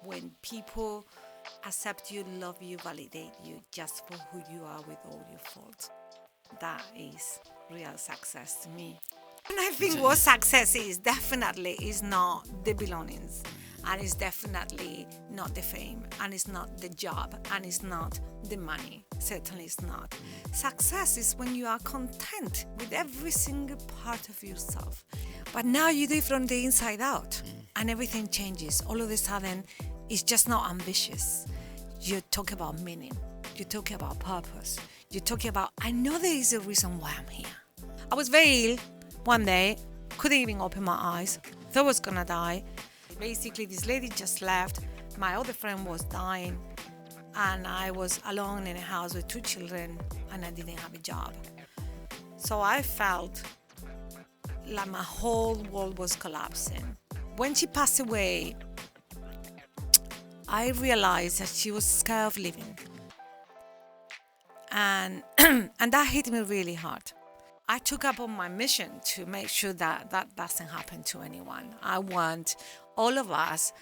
when people accept you, love you, validate you just for who you are with all your faults. That is real success to me. And I think what success is definitely is not the belongings, and it's definitely not the fame, and it's not the job, and it's not the money. Certainly it's not. Success is when you are content with every single part of yourself. But now you do it from the inside out, and everything changes. All of a sudden, it's just not ambitious. You talk about meaning. You talk about purpose. You talk about, I know there is a reason why I'm here. I was very ill one day, couldn't even open my eyes, thought I was gonna die. Basically, this lady just left. My other friend was dying, and I was alone in a house with 2 children, and I didn't have a job. So I felt like my whole world was collapsing. When she passed away, I realized that she was scared of living. And and that hit me really hard. I took up on my mission to make sure that that doesn't happen to anyone. I want all of us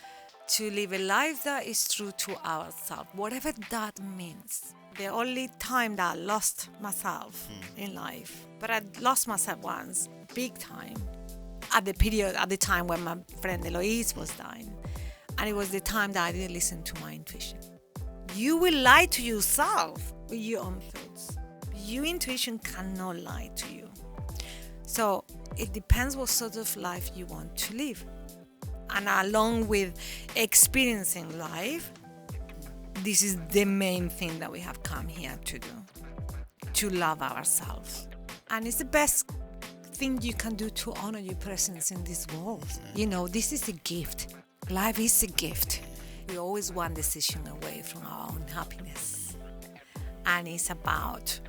to live a life that is true to ourselves, whatever that means. The only time that I lost myself in life, but I lost myself once, big time, at the time when my friend Eloise was dying. And it was the time that I didn't listen to my intuition. You will lie to yourself with your own thoughts. Your intuition cannot lie to you. So it depends what sort of life you want to live. And along with experiencing life, this is the main thing that we have come here to do, to love ourselves. And it's the best thing you can do to honor your presence in this world. You know, this is a gift. Life is a gift. We're always one decision away from our own happiness. And it's about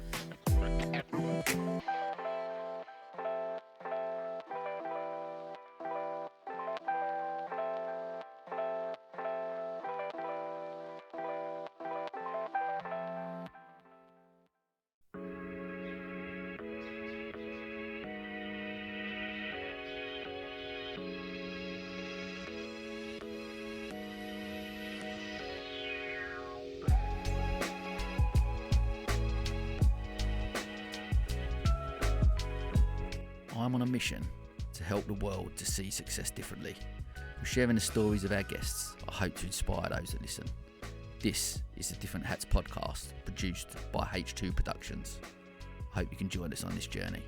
I'm on a mission to help the world to see success differently. We're sharing the stories of our guests. I hope to inspire those that listen. This is the Different Hats podcast, produced by H2 Productions. I hope you can join us on this journey.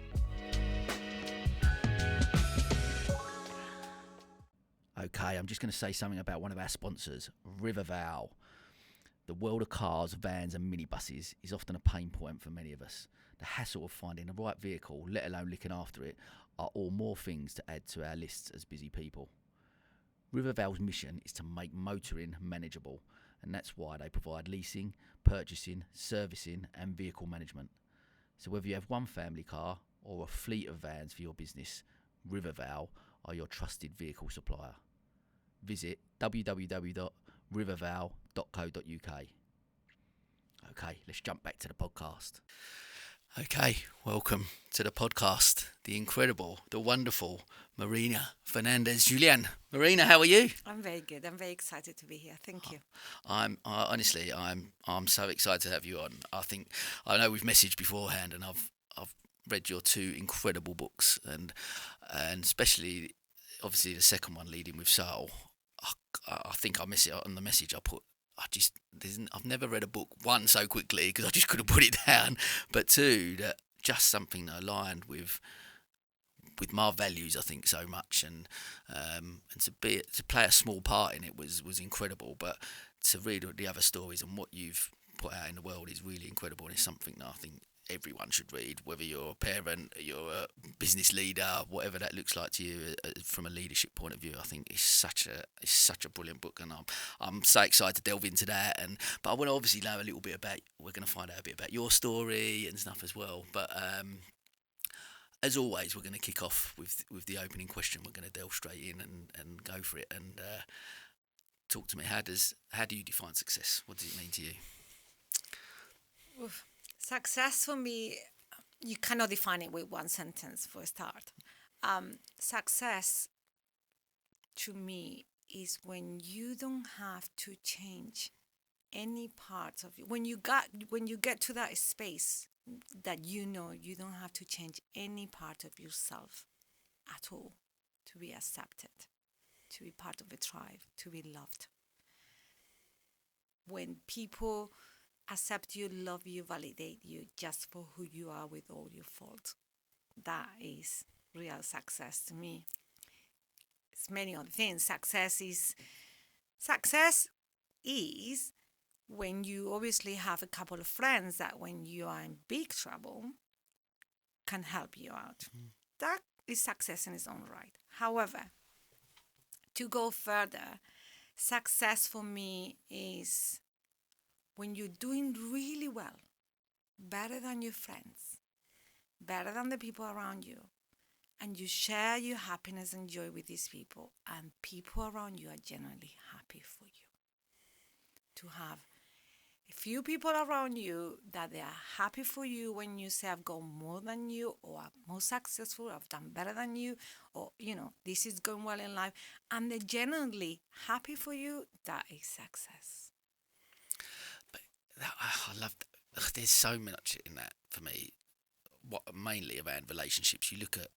Okay, I'm just going to say something about one of our sponsors, Riverval. The world of cars, vans and minibuses is often a pain point for many of us. The hassle of finding the right vehicle, let alone looking after it, are all more things to add to our lists as busy people. Riverval's mission is to make motoring manageable, and that's why they provide leasing, purchasing, servicing and vehicle management. So whether you have one family car or a fleet of vans for your business, Riverval are your trusted vehicle supplier. Visit www.riverval.co.uk. Okay, let's jump back to the podcast. Okay, welcome to the podcast, the incredible, the wonderful Marina Fernández Julian. Marina, how are you? I'm very good. I'm very excited to be here. Thank you. I'm so excited to have you on. I know we've messaged beforehand, and I've read your 2 incredible books, and especially obviously the second one, Leading with Soul. I think I miss it on the message I put. I've never read a book, 1, so quickly because I just couldn't put it down, but 2, that just something that aligned with my values, I think, so much, and to play a small part in it was incredible. But to read the other stories and what you've put out in the world is really incredible, and it's something that I think everyone should read, whether you're a parent, you're a business leader, whatever that looks like to you from a leadership point of view. I think it's such a brilliant book, and I'm so excited to delve into that. But I want to obviously know a little bit about. We're going to find out a bit about your story and stuff as well. But as always, we're going to kick off with the opening question. We're going to delve straight in and go for it. And talk to me. How do you define success? What does it mean to you? Oof. Success for me, you cannot define it with one sentence for a start. Success to me is when you don't have to change any parts of you. When you get to that space that you know you don't have to change any part of yourself at all to be accepted, to be part of a tribe, to be loved. When people accept you, love you, validate you just for who you are with all your faults, that is real success to me. It's many other things. Success is when you obviously have a couple of friends that when you are in big trouble can help you out. That is success in its own right. However, to go further, success for me is when you're doing really well, better than your friends, better than the people around you, and you share your happiness and joy with these people, and people around you are genuinely happy for you. To have a few people around you that they are happy for you when you say, I've gone more than you, or I'm more successful, I've done better than you, or, this is going well in life, and they're genuinely happy for you, that is success. But I love that. There's so much in that for me. What mainly around relationships, you look at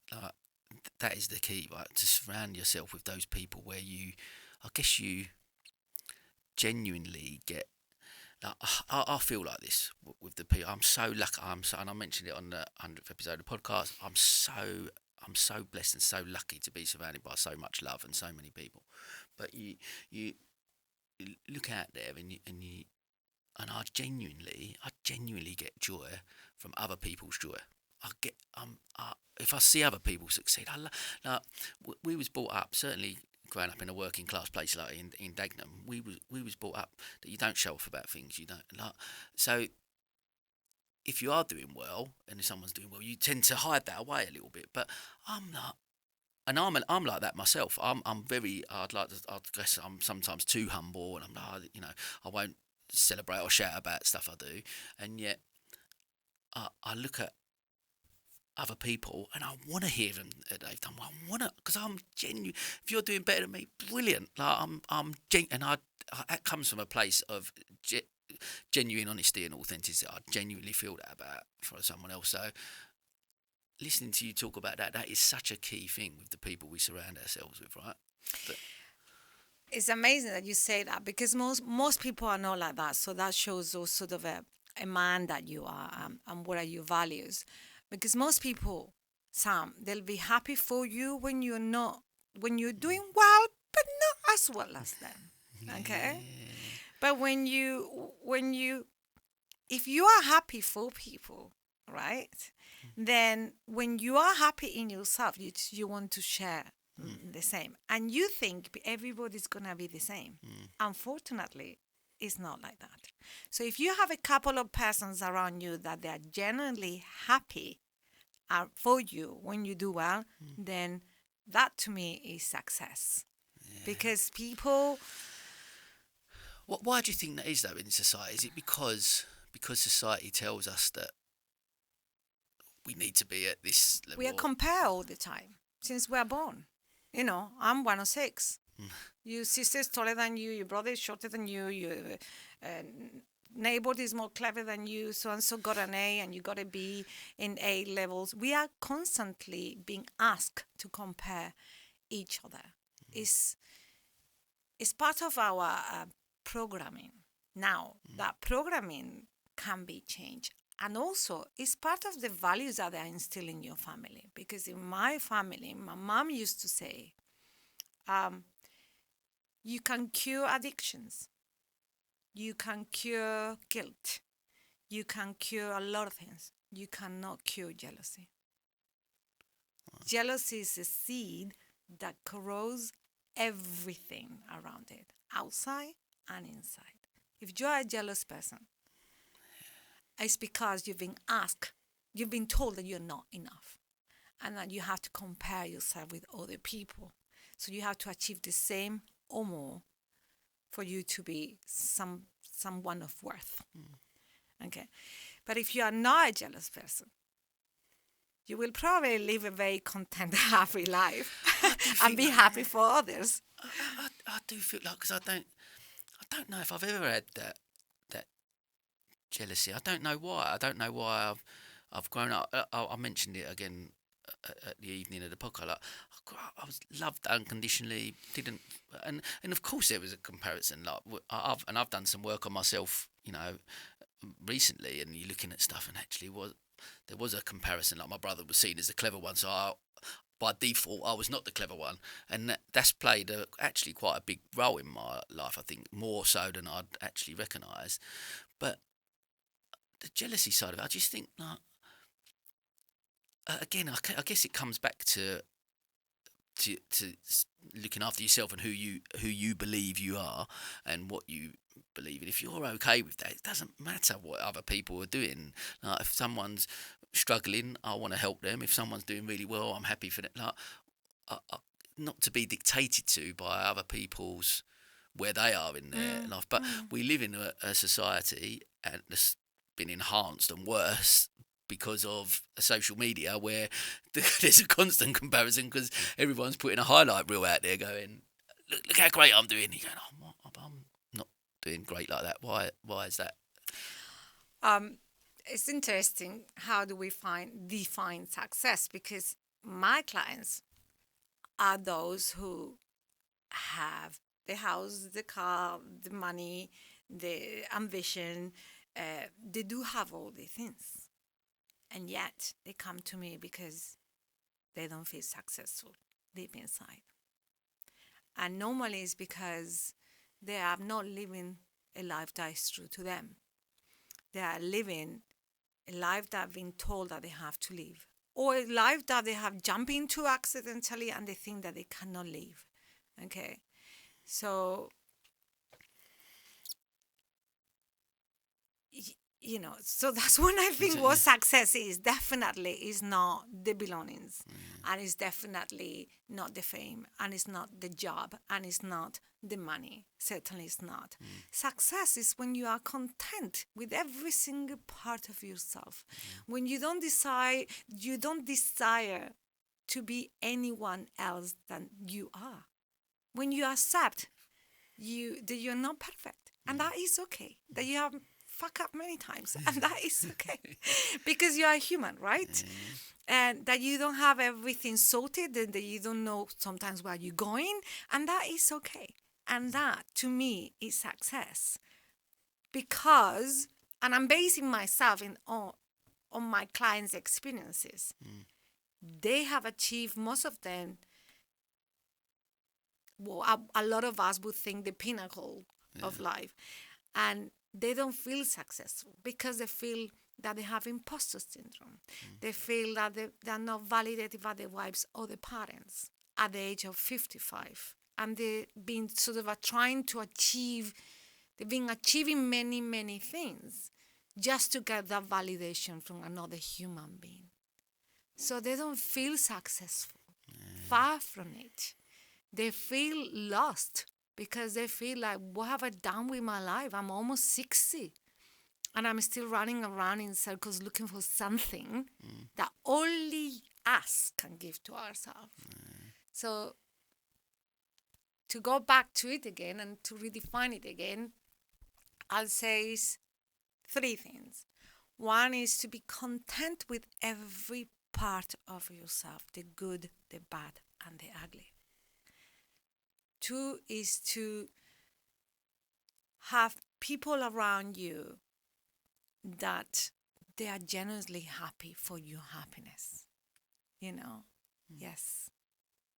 that is the key, right? To surround yourself with those people where you genuinely get. Like, I feel like this with the people. I'm so lucky. And I mentioned it on the 100th episode of the podcast. I'm so blessed and so lucky to be surrounded by so much love and so many people. But you look out there and I genuinely get joy from other people's joy. If I see other people succeed, we was brought up, certainly growing up in a working class place like in Dagenham, we was brought up that you don't show off about things, you don't like. So if you are doing well and if someone's doing well, you tend to hide that away a little bit. But I'm not. And I'm like that myself. I guess I'm sometimes too humble, and I'm like, I won't celebrate or shout about stuff I do, and yet I look at other people and I want to hear them that they've done well. I want to, because I'm genuine. If you're doing better than me, brilliant. Like I'm and that comes from a place of genuine honesty and authenticity. I genuinely feel that about for someone else. So listening to you talk about that is such a key thing with the people we surround ourselves with, right? It's amazing that you say that, because most people are not like that. So that shows also sort of a man that you are, and what are your values. Because most people, Sam, they'll be happy for you when you're doing well, but not as well as them. Okay? Yeah. But if you are happy for people, right? Then when you are happy in yourself, you want to share the same. And you think everybody's going to be the same. Unfortunately, it's not like that. So if you have a couple of persons around you that they are genuinely happy for you when you do well, then that to me is success. Yeah. Because people... Why do you think that is, though, in society? Is it because society tells us that we need to be at this level? We are compared all the time since we are born. I'm 106. Your sister is taller than you, your brother is shorter than you, your neighbor is more clever than you, so-and-so got an A and you got a B in A levels. We are constantly being asked to compare each other. It's part of our programming. Now, that programming can be changed. And also, it's part of the values that are instilled in your family. Because in my family, my mom used to say, you can cure addictions. You can cure guilt. You can cure a lot of things. You cannot cure jealousy. Wow. Jealousy is a seed that corrodes everything around it, outside and inside. If you are a jealous person, it's because you've been told that you're not enough, and that you have to compare yourself with other people. So you have to achieve the same or more for you to be someone of worth. Okay? But if you are not a jealous person, you will probably live a very content, happy life and be happy for others. I do feel like, because I don't know if I've ever had that jealousy. I don't know why. I don't know why I've grown up. I mentioned it again at the evening of the podcast. Like, I was loved unconditionally. Didn't, and of course there was a comparison. Like I've done some work on myself, recently, and you're looking at stuff, and actually there was a comparison. Like my brother was seen as the clever one, so by default I was not the clever one, and that's played actually quite a big role in my life. I think more so than I'd actually recognise. But the jealousy side of it, I just think, like, again, I guess it comes back to looking after yourself and who you believe you are and what you believe in. If you're okay with that, it doesn't matter what other people are doing. Like, if someone's struggling, I want to help them. If someone's doing really well, I'm happy for them. Like, not to be dictated to by other people's where they are in their life. But we live in a society, and that's been enhanced and worse because of social media, where there's a constant comparison because everyone's putting a highlight reel out there going, look how great I'm doing. You're going, I'm not doing great like that. Why is that? It's interesting. How do we define success? Because my clients are those who have the house, the car, the money, the ambition. They do have all the things, and yet they come to me because they don't feel successful deep inside. And normally it's because they are not living a life that is true to them. They are living a life that have been told that they have to live, or a life that they have jumped into accidentally and they think that they cannot live. Okay, so so that's when I think what success is. Definitely is not the belongings, and it's definitely not the fame, and it's not the job, and it's not the money. Certainly it's not. Success is when you are content with every single part of yourself. When you don't desire to be anyone else than you are. When you accept that you're not perfect, and that is okay. That you have fuck up many times, and that is okay because you are human, right? And that you don't have everything sorted, and that you don't know sometimes where you're going, and that is okay. And that, to me, is success. Because, and I'm basing myself on my clients' experiences. They have achieved, most of them, well, a lot of us would think the pinnacle of life. And they don't feel successful because they feel that they have imposter syndrome. They feel that they are not validated by their wives or their parents at the age of 55. And they've been sort of trying to achieve, they've been achieving many, many things just to get that validation from another human being. So they don't feel successful. Far from it. They feel lost because they feel like, what have I done with my life? I'm almost 60 and I'm still running around in circles looking for something that only us can give to ourselves. So to go back to it again and to redefine it again, I'll say is 3 things. One is to be content with every part of yourself, the good, the bad, and the ugly. 2 is to have people around you that they are genuinely happy for your happiness. Yes.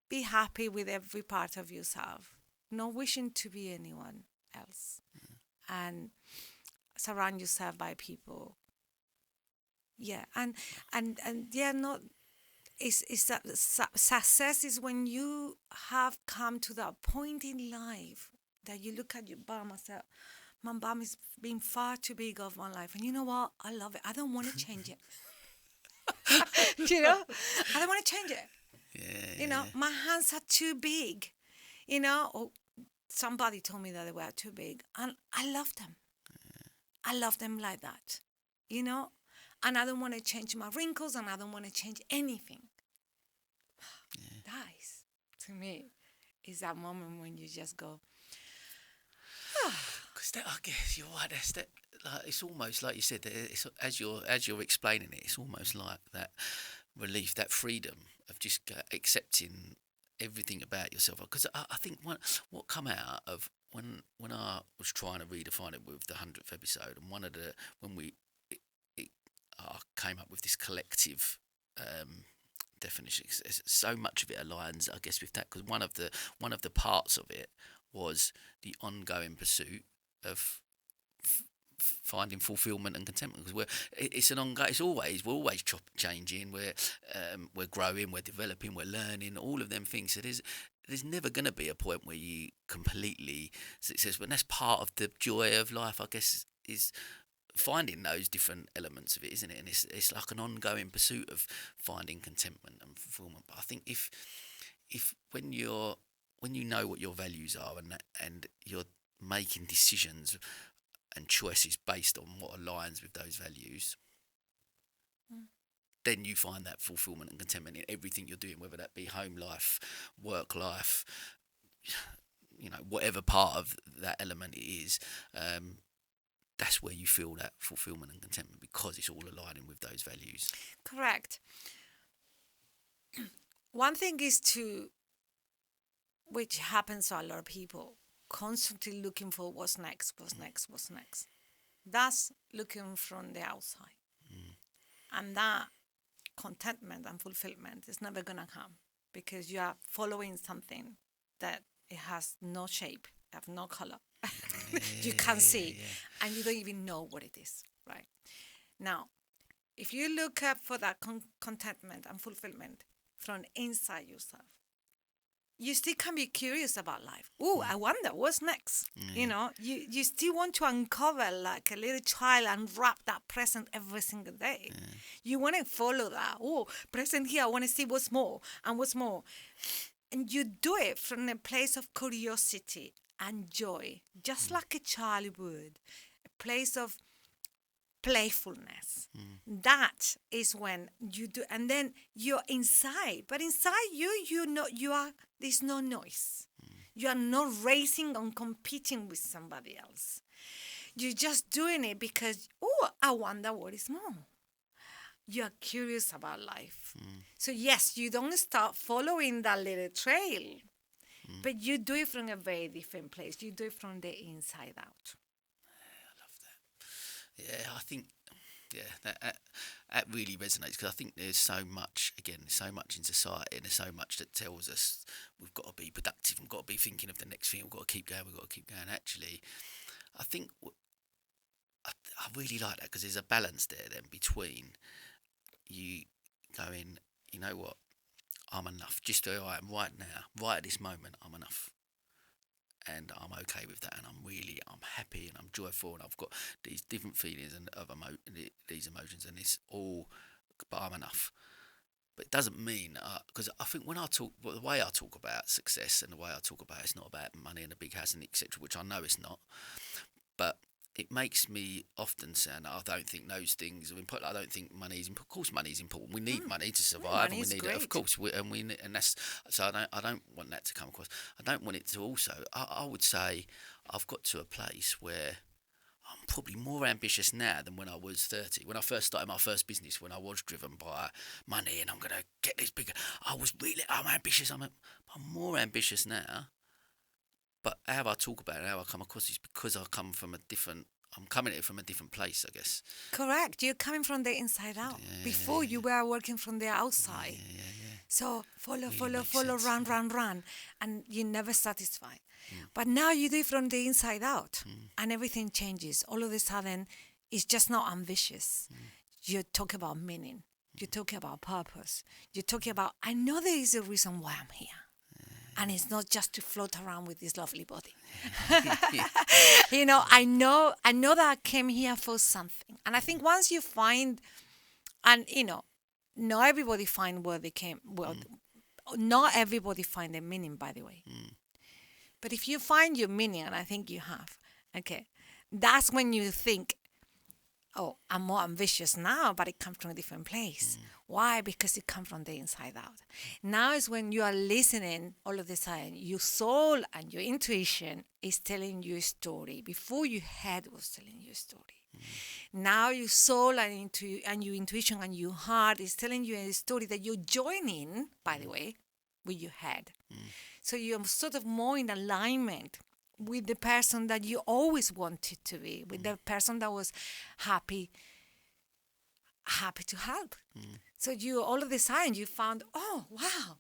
Be happy with every part of yourself, not wishing to be anyone else. And surround yourself by people. Yeah, and yeah, not. Is that success is when you have come to that point in life that you look at your bum and say, my bum is being far too big of my life. And you know what? I love it. I don't want to change it. I don't want to change it. My hands are too big. Or somebody told me that they were too big. And I love them. I love them like that. And I don't want to change my wrinkles, and I don't want to change anything. That is, to me, is that moment when you just go, Because I guess you're right. That's that. Like, it's almost like you said. It's, as you're explaining it, it's almost like that relief, that freedom of just accepting everything about yourself. Because I think what come out of when I was trying to redefine it with the 100th episode, and one of the when we it, I came up with this collective. Definition. So much of it aligns, I guess, with that, because one of the parts of it was the ongoing pursuit of finding fulfilment and contentment. Because it's an ongoing. We're always changing. We're growing. We're developing. We're learning. All of them things. So there's never going to be a point where you completely successful, and that's part of the joy of life, I guess, is finding those different elements of it, isn't it? And it's like an ongoing pursuit of finding contentment and fulfillment. But I think if when you know what your values are, and you're making decisions and choices based on what aligns with those values, then you find that fulfillment and contentment in everything you're doing, whether that be home life, work life, whatever part of that element it is. That's where you feel that fulfillment and contentment, because it's all aligning with those values. correct. One thing is which happens to a lot of people, constantly looking for what's next. That's looking from the outside. And that contentment and fulfillment is never going to come, because you are following something that it has no shape, have no color. You can't see, and you don't even know what it is, right? Now, if you look up for that contentment and fulfillment from inside yourself, you still can be curious about life. Oh, I wonder what's next. You still want to uncover like a little child and wrap that present every single day. You want to follow that. Oh, present here, I want to see what's more and what's more. And you do it from a place of curiosity and joy, just like a child would, a place of playfulness. That is when you do, and then you're inside. But inside there's no noise. You are not racing or competing with somebody else. You're just doing it because, I wonder what is more. You are curious about life. So yes, you don't start following that little trail. But you do it from a very different place. You do it from the inside out. I love that. Yeah, I think, that really resonates, because I think there's so much in society, and there's so much that tells us we've got to be productive, we've got to be thinking of the next thing, we've got to keep going. Actually, I think I really like that, because there's a balance there then between you going, you know what, I'm enough, just who I am right now, right at this moment, I'm enough. And I'm okay with that, and I'm happy, and I'm joyful, and I've got these different feelings and these emotions, and it's all, but I'm enough. But it doesn't mean, because I think when the way I talk about success and the way I talk about it's not about money and a big house and etc., which I know it's not, but it makes me often sound I don't think those things are important. I don't think money is important. Of course, money is important. We need money to survive, and we need it. Of course, and that's so. I don't want that to come across. I don't want it to also. I would say I've got to a place where I'm probably more ambitious now than when I was 30. When I first started my first business, when I was driven by money and I'm going to get this bigger, I'm ambitious. I'm more ambitious now. But how I talk about it, how I come across is because I'm coming at it from a different place, I guess. Correct. You're coming from the inside out. Before you were working from the outside. So follow, run. And you're never satisfied. But now you do it from the inside out. And everything changes. All of a sudden, it's just not ambitious. You talk about meaning. You talk about purpose. You talk about, I know there is a reason why I'm here. And it's not just to float around with this lovely body. I know that I came here for something. And I think once you find, and not everybody find where they came. Well, not everybody find their meaning, by the way. But if you find your meaning, and I think you have, okay, that's when you think, oh, I'm more ambitious now, but it comes from a different place. Why? Because it comes from the inside out. Now is when you are listening, all of a sudden, your soul and your intuition is telling you a story. Before your head was telling you a story. Now your soul and your intuition and your heart is telling you a story that you're joining, by the way, with your head. So you're sort of more in alignment with the person that you always wanted to be, with the person that was happy to help. So you all of a sudden you found, oh wow,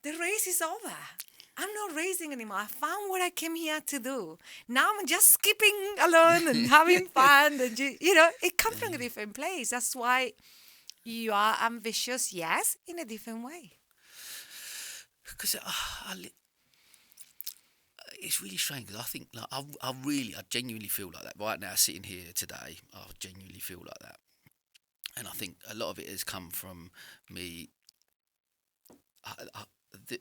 the race is over. I'm not racing anymore. I found what I came here to do. Now I'm just skipping along and having fun. And it comes from a different place. That's why you are ambitious, yes, in a different way. Because it's really strange. Because I think like I genuinely feel like that right now, sitting here today. I genuinely feel like that, and I think a lot of it has come from me.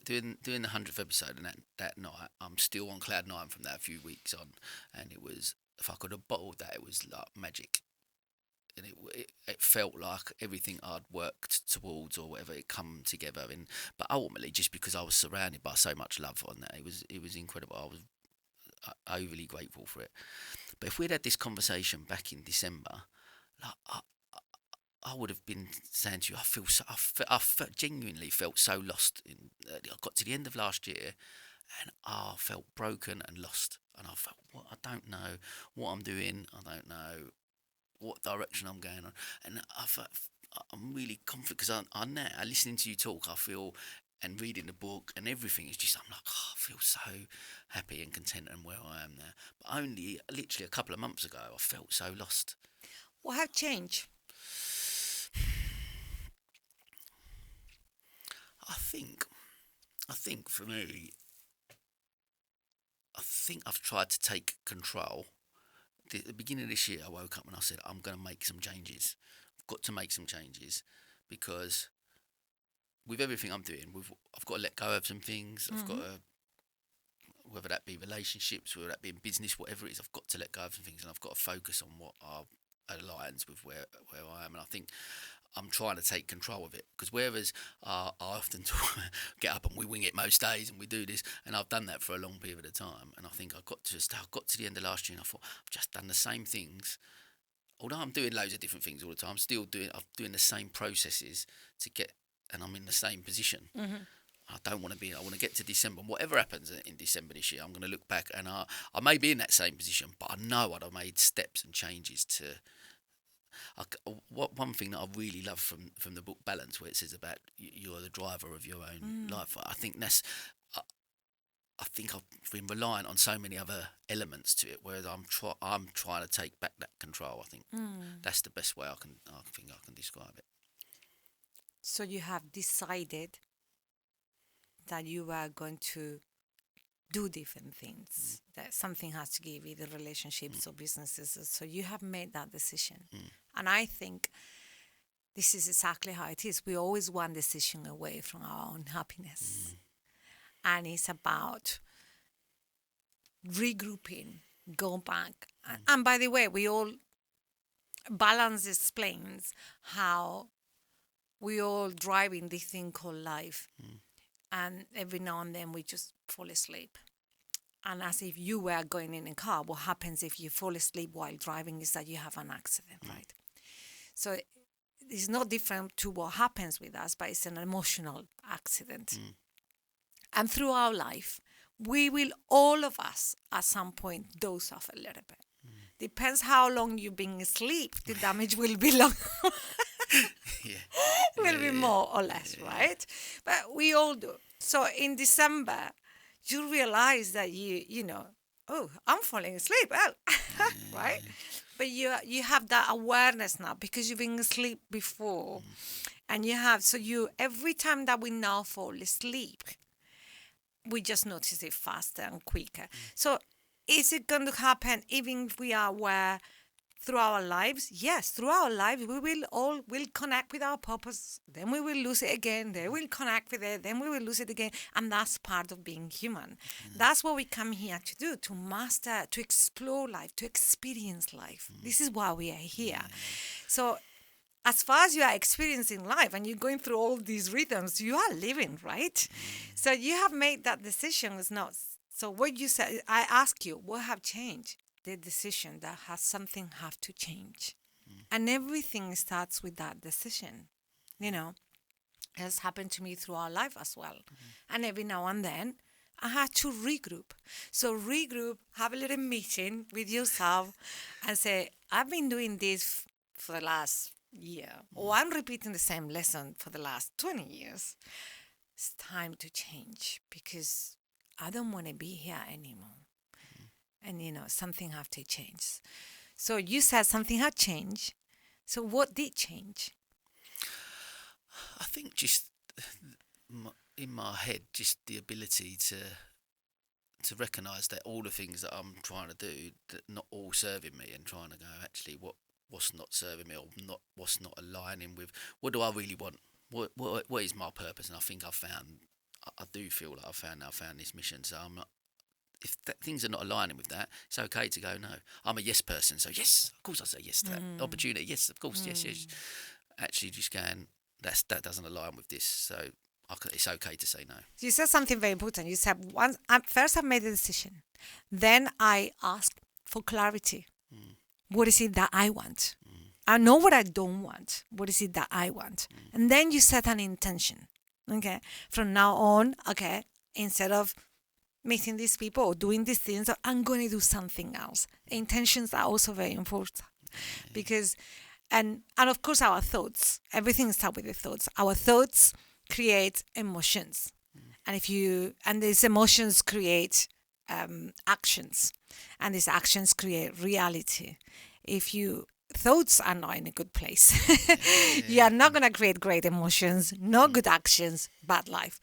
Doing the 100th episode, and that night, I'm still on cloud nine from that a few weeks on, and it was, if I could have bottled that, it was like magic, and it felt like everything I'd worked towards or whatever, it come together, but ultimately just because I was surrounded by so much love on that, it was incredible. I was overly grateful for it. But if we'd had this conversation back in December, like I would have been saying to you, I genuinely felt so lost. I got to the end of last year, and I felt broken and lost. And I felt, I don't know what I'm doing. I don't know what direction I'm going on. And I'm really confident because I now, listening to you talk, I feel, and reading the book and everything, is just, I'm like, oh, I feel so happy and content and where I am now. But only literally a couple of months ago, I felt so lost. What have changed? I think for me, I think I've tried to take control. At the beginning of this year, I woke up and I said, I'm going to make some changes. I've got to make some changes because with everything I'm doing, I've got to let go of some things. I've got to, whether that be relationships, whether that be in business, whatever it is, I've got to let go of some things, and I've got to focus on what aligns with where I am. And I think I'm trying to take control of it, because whereas I often get up and we wing it most days and we do this, and I've done that for a long period of time, and I think I got to the end of last year and I thought, I've just done the same things. Although I'm doing loads of different things all the time, I'm doing the same processes to get, and I'm in the same position. I want to get to December, and whatever happens in December this year, I'm going to look back and I may be in that same position, but I know I'd have made steps and changes to. One thing that I really love from the book Balance, where it says about you're the driver of your own life. I think I've been reliant on so many other elements to it, whereas I'm trying to take back that control. I think that's the best way I think I can describe it. So you have decided that you are going to do different things, that something has to give, either relationships or businesses. So you have made that decision. And I think this is exactly how it is. We're always one decision away from our own happiness. And it's about regrouping, go back. And by the way, Balance explains how we all drive in this thing called life. And every now and then we just fall asleep. And as if you were going in a car, what happens if you fall asleep while driving is that you have an accident, right? So it's not different to what happens with us, but it's an emotional accident. And through our life, we will, all of us, at some point, doze off a little bit. Depends how long you've been asleep, the damage will be long. Will be more or less, right? But we all do. So in December, you realize that oh, I'm falling asleep, right? But you have that awareness now because you've been asleep before, and every time that we now fall asleep, we just notice it faster and quicker. So is it going to happen even if we are aware through our lives, yes, through our lives, will connect with our purpose. Then we will lose it again. Then we'll connect with it. Then we will lose it again. And that's part of being human. That's what we come here to do, to master, to explore life, to experience life. This is why we are here. So as far as you are experiencing life and you're going through all these rhythms, you are living, right? So you have made that decision. Is not. So what you said, I ask you, what have changed? The decision that has something have to change. And everything starts with that decision. You know, it has happened to me through our life as well. And every now and then, I had to regroup. So regroup, have a little meeting with yourself and say, I've been doing this for the last year, or I'm repeating the same lesson for the last 20 years. It's time to change because I don't want to be here anymore. And, something have to change. So you said something had changed. So what did change? I think just in my head, just the ability to recognise that all the things that I'm trying to do, that not all serving me, and trying to go, actually, what's not serving me, or what's not aligning with, what do I really want? What is my purpose? And I think I do feel like I found this mission. So I'm not, if things are not aligning with that, it's okay to go, no. I'm a yes person, so yes, of course I say yes to that opportunity. Yes, of course, yes. Actually, just going, that doesn't align with this, so it's okay to say no. You said something very important. You said, first I made a decision. Then I asked for clarity. What is it that I want? I know what I don't want. What is it that I want? And then you set an intention. Okay. From now on, okay, instead of meeting these people or doing these things, I'm going to do something else. Intentions are also very important because, and of course, our thoughts. Everything starts with the thoughts. Our thoughts create emotions, and these emotions create actions, and these actions create reality. If your thoughts are not in a good place, you are not going to create great emotions, no good actions, bad life.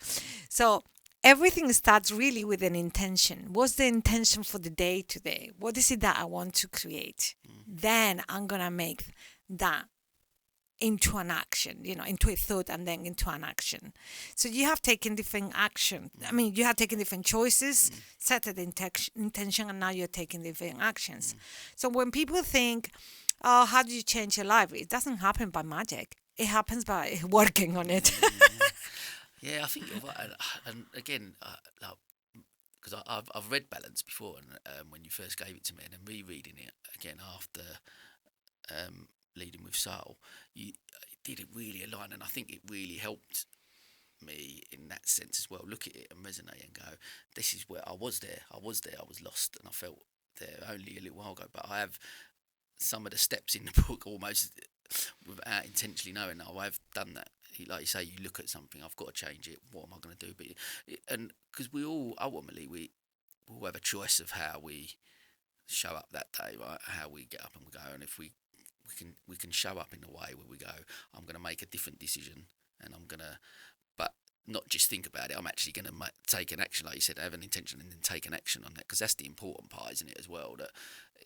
So everything starts really with an intention. What's the intention for the day today? What is it that I want to create? Then I'm going to make that into an action, into a thought and then into an action. So you have taken different action. You have taken different choices, set an intention, and now you're taking different actions. So when people think, oh, how do you change your life? It doesn't happen by magic. It happens by working on it. Yeah, I think you're right. And again, because I've read Balance before, and when you first gave it to me, and then rereading it again after Leading with Soul, it did it really align, and I think it really helped me in that sense as well. Look at it and resonate and go, this is where I was there. I was lost, and I felt there only a little while ago. But I have some of the steps in the book almost without intentionally knowing that I've done that. Like you say, you look at something, I've got to change it. What am I going to do? And because we all ultimately we all have a choice of how we show up that day, right? How we get up and we go, and if we can show up in a way where we go, I'm going to make a different decision, and I'm going to, but not just think about it. I'm actually going to take an action, like you said, have an intention and then take an action on that, because that's the important part, isn't it, as well, that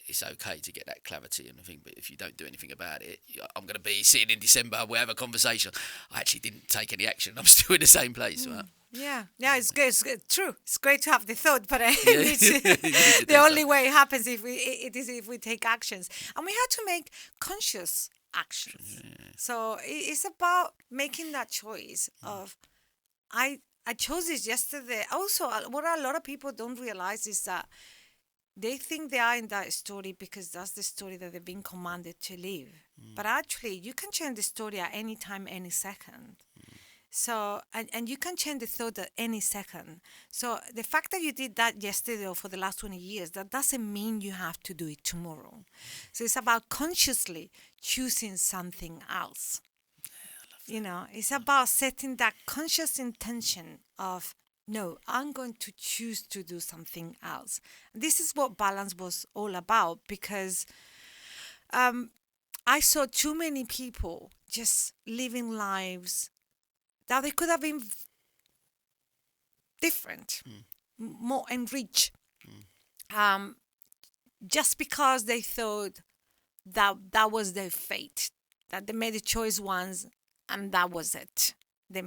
it's okay to get that clarity and everything, but if you don't do anything about it, I'm going to be sitting in December, we'll have a conversation, I actually didn't take any action, I'm still in the same place, right? Yeah, it's good. It's good. True. It's great to have the thought, but the only way it happens is if we take actions, and we have to make conscious actions. Yeah. So it's about making that choice of, I chose this yesterday. Also, what a lot of people don't realize is that they think they are in that story because that's the story that they've been commanded to live. But actually, you can change the story at any time, any second. So, and you can change the thought at any second. So the fact that you did that yesterday or for the last 20 years, that doesn't mean you have to do it tomorrow. So it's about consciously choosing something else. It's about setting that conscious intention of, no, I'm going to choose to do something else. This is what Balance was all about, because I saw too many people just living lives that they could have been different, more enriched, just because they thought that was their fate. That they made the choice once, and that was it. You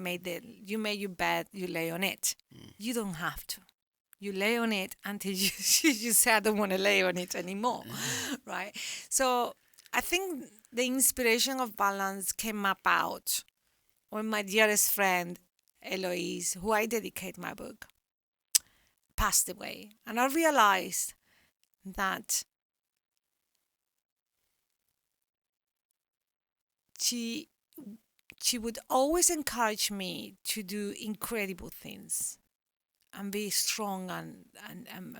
made your bed, you lay on it. You don't have to. You lay on it until you say, I don't want to lay on it anymore, right? So I think the inspiration of balance came about when my dearest friend, Eloise, who I dedicate my book, passed away. And I realized that she she would always encourage me to do incredible things and be strong and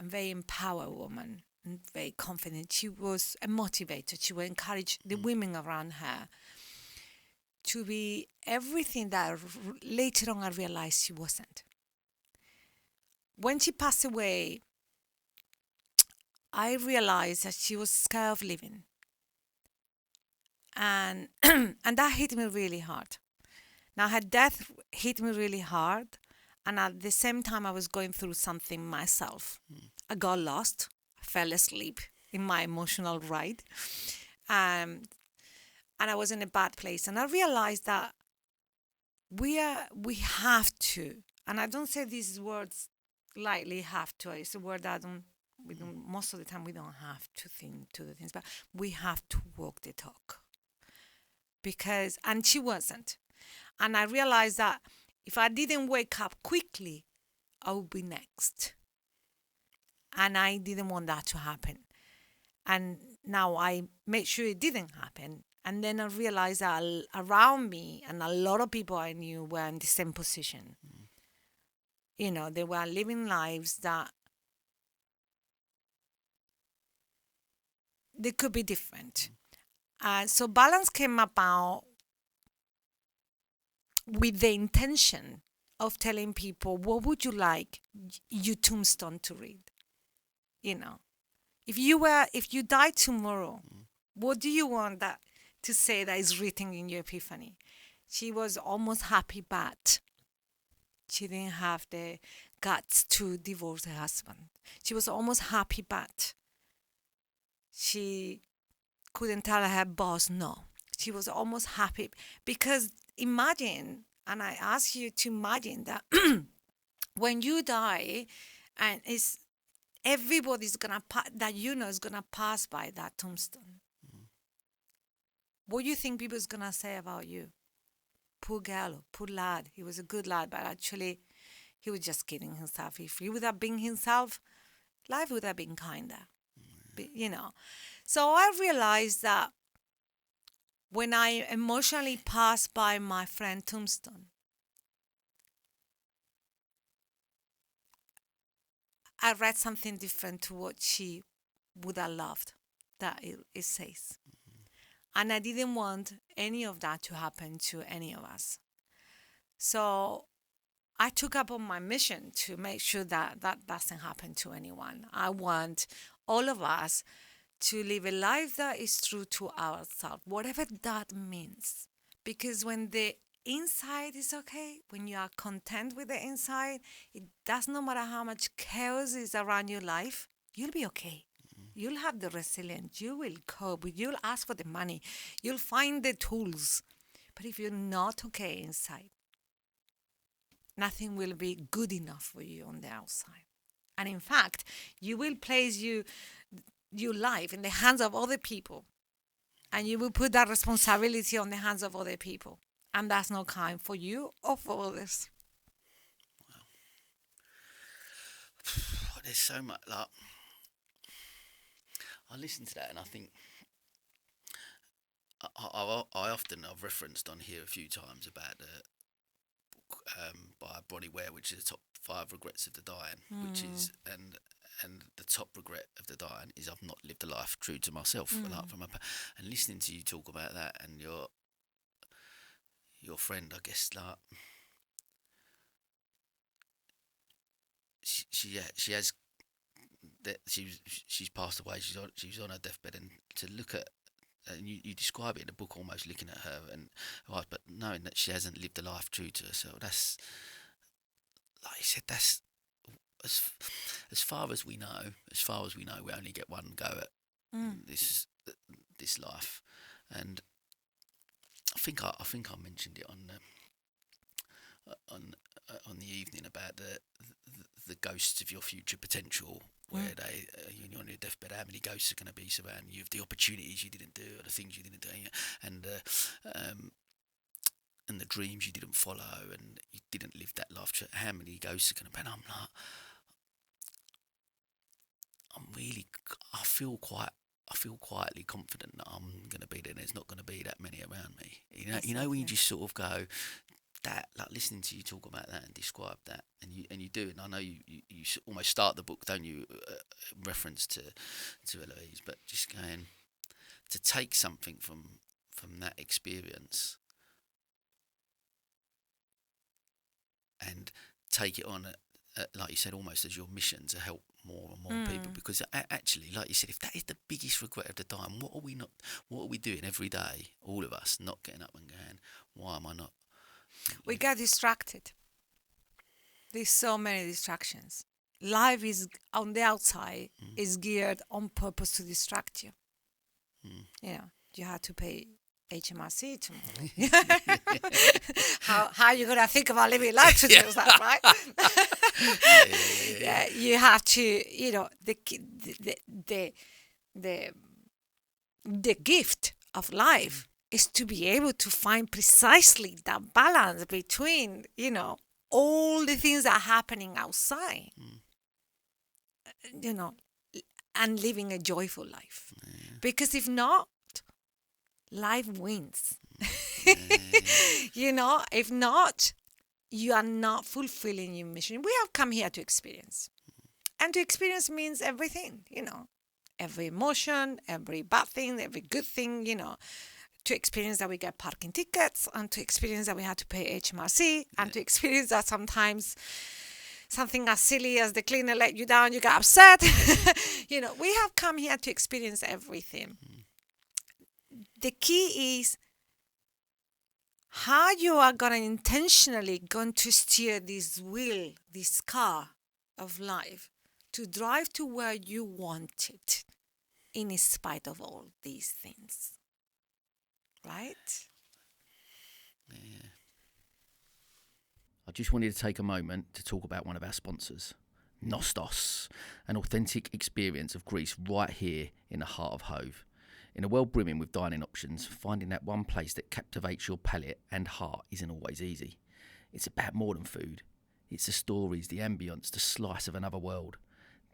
very empowered woman and very confident. She was a motivator. She would encourage the women around her to be everything that later on I realized she wasn't. When she passed away, I realized that she was scared of living. And and that hit me really hard. Now her death hit me really hard, and at the same time I was going through something myself. I got lost, fell asleep in my emotional ride, and I was in a bad place. And I realized that we have to, and I don't say these words lightly. Have to. It's a word that I don't. We don't. Most of the time we don't have to think to the things, but we have to walk the talk. And she wasn't. And I realized that if I didn't wake up quickly, I would be next. And I didn't want that to happen. And now I made sure it didn't happen. And then I realized that around me and a lot of people I knew were in the same position. They were living lives that they could be different. So balance came about with the intention of telling people, what would you like your tombstone to read? If you die tomorrow, what do you want that to say that is written in your epiphany? She was almost happy, but she didn't have the guts to divorce her husband. She was almost happy, but she couldn't tell her boss no. She was almost happy because imagine, and I ask you to imagine that when you die, and it's everybody's that is gonna pass by that tombstone. What do you think people is gonna say about you? Poor girl, poor lad. He was a good lad, but actually, he was just kidding himself. If he would have been himself, life would have been kinder. So I realized that when I emotionally passed by my friend tombstone, I read something different to what she would have loved that it says. And I didn't want any of that to happen to any of us. So I took up on my mission to make sure that that doesn't happen to anyone. I want all of us to live a life that is true to ourselves, whatever that means. Because when the inside is okay, when you are content with the inside, it does not matter how much chaos is around your life, you'll be okay. You'll have the resilience, you will cope, you'll ask for the money, you'll find the tools. But if you're not okay inside, nothing will be good enough for you on the outside. And in fact, you will place your life in the hands of other people. And you will put that responsibility on the hands of other people. And that's not kind for you or for others. There's so much, like, I listen to that and I think, I've referenced on here a few times about the book by Bronnie Ware, which is the top 5 regrets of the dying, which is, and the top regret of the dying is I've not lived a life true to myself. And listening to you talk about that and your friend, I guess, like, she has that she's passed away. She's on her deathbed, and to look at, and you describe it in the book almost looking at her and but knowing that she hasn't lived a life true to herself. That's, like you said, that's as far as we know, we only get one go at this this life. And I think I mentioned it on the evening about the ghosts of your future potential, where they you're on your deathbed. How many ghosts are going to be surrounding you of the opportunities you didn't do, or the things you didn't do, and the dreams you didn't follow, and you didn't live that life. How many ghosts are going to be? And I'm like, I feel quietly confident that I'm going to be there. There's not going to be that many around me. You know when you just sort of go, that, like listening to you talk about that and describe that, and you do it. And I know you almost start the book, don't you, in reference to Eloise, but just going to take something from that experience and take it on, like you said, almost as your mission to help more and more people. Because actually, like you said, if that is the biggest regret of the time, what are we doing every day, all of us, not getting up and going, why am I not? We get distracted. There's so many distractions. Life is on the outside is geared on purpose to distract you. You know, you have to pay HMRC tomorrow. How are you gonna think about living life today? Is that right? Yeah, you have to. You know, the gift of life is to be able to find precisely that balance between, you know, all the things that are happening outside, you know, and living a joyful life. Because if not, life wins. You know, if not, you are not fulfilling your mission. We have come here to experience. And to experience means everything, you know, every emotion, every bad thing, every good thing, you know. To experience that we get parking tickets, and to experience that we had to pay HMRC, and to experience that sometimes something as silly as the cleaner let you down, you get upset. You know, we have come here to experience everything. The key is how you are going to steer this wheel, this car of life, to drive to where you want it, in spite of all these things. Right? Yeah. I just wanted to take a moment to talk about one of our sponsors, Nostos, an authentic experience of Greece right here in the heart of Hove. In a world brimming with dining options, finding that one place that captivates your palate and heart isn't always easy. It's about more than food. It's the stories, the ambience, the slice of another world.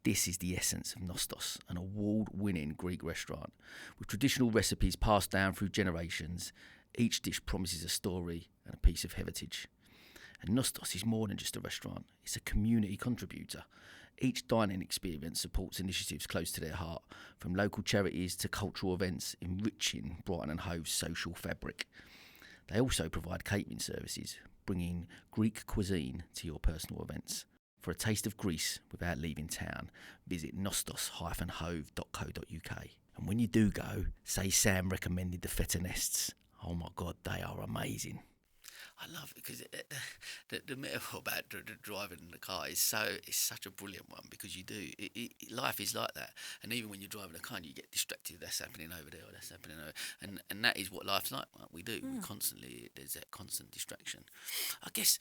This is the essence of Nostos, an award-winning Greek restaurant. With traditional recipes passed down through generations, each dish promises a story and a piece of heritage. And Nostos is more than just a restaurant, it's a community contributor. Each dining experience supports initiatives close to their heart, from local charities to cultural events, enriching Brighton and Hove's social fabric. They also provide catering services, bringing Greek cuisine to your personal events. For a taste of Greece without leaving town, visit nostos-hove.co.uk. And when you do go, say Sam recommended the feta nests. Oh my God, they are amazing. I love it because the metaphor about driving the car is such a brilliant one, because you do. Life is like that. And even when you're driving a car and you get distracted, that's happening over there, or that's happening over. And that is what life's like. We do. We constantly, there's that constant distraction. I guess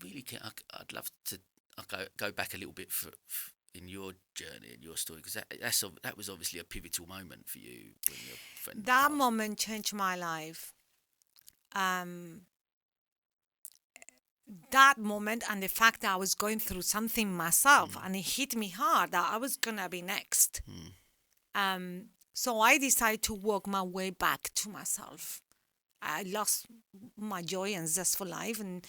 really I'd love to go back a little bit in your journey and your story, because that was obviously a pivotal moment for you when your friend That passed. moment changed my life. That moment, and the fact that I was going through something myself, and it hit me hard that I was gonna be next. So I decided to work my way back to myself. I lost my joy and zest for life, and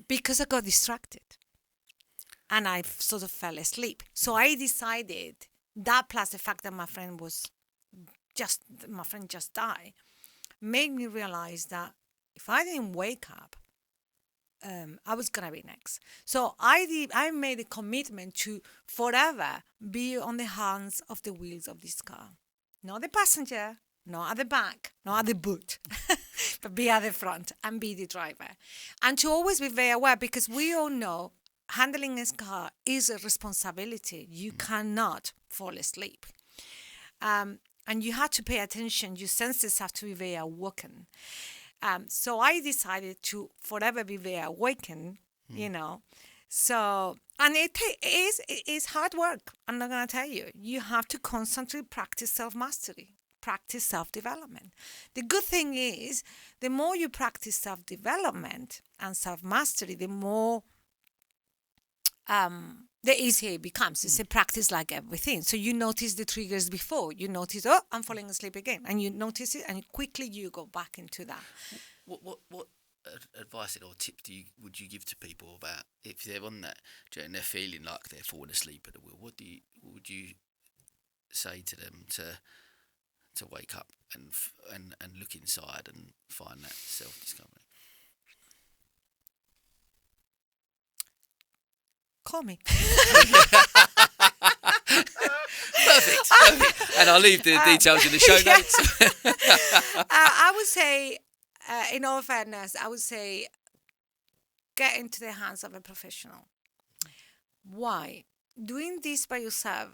because I got distracted, and I sort of fell asleep. So I decided that, plus the fact that my friend just died, made me realize that if I didn't wake up, I was gonna be next. So I made a commitment to forever be on the hands of the wheels of this car, not the passenger, not at the back, not at the boot, but be at the front and be the driver, and to always be very aware, because we all know handling a car is a responsibility. You cannot fall asleep. And you have to pay attention. Your senses have to be very awoken. So I decided to forever be very awakened, you know. So, and it is hard work. I'm not going to tell you. You have to constantly practice self-mastery, practice self-development. The good thing is, the more you practice self-development and self-mastery, the more the easier it becomes. It's a practice like everything. So you notice the triggers before. You notice, oh, I'm falling asleep again. And you notice it, and quickly you go back into that. What advice or tip would you give to people about if they're on that journey and they're feeling like they're falling asleep at the wheel? What would you say to them to wake up and look inside and find that self-discovery? Call me. Perfect. And I'll leave the details in the show notes. I would say, in all fairness, I would say get into the hands of a professional. Why? Doing this by yourself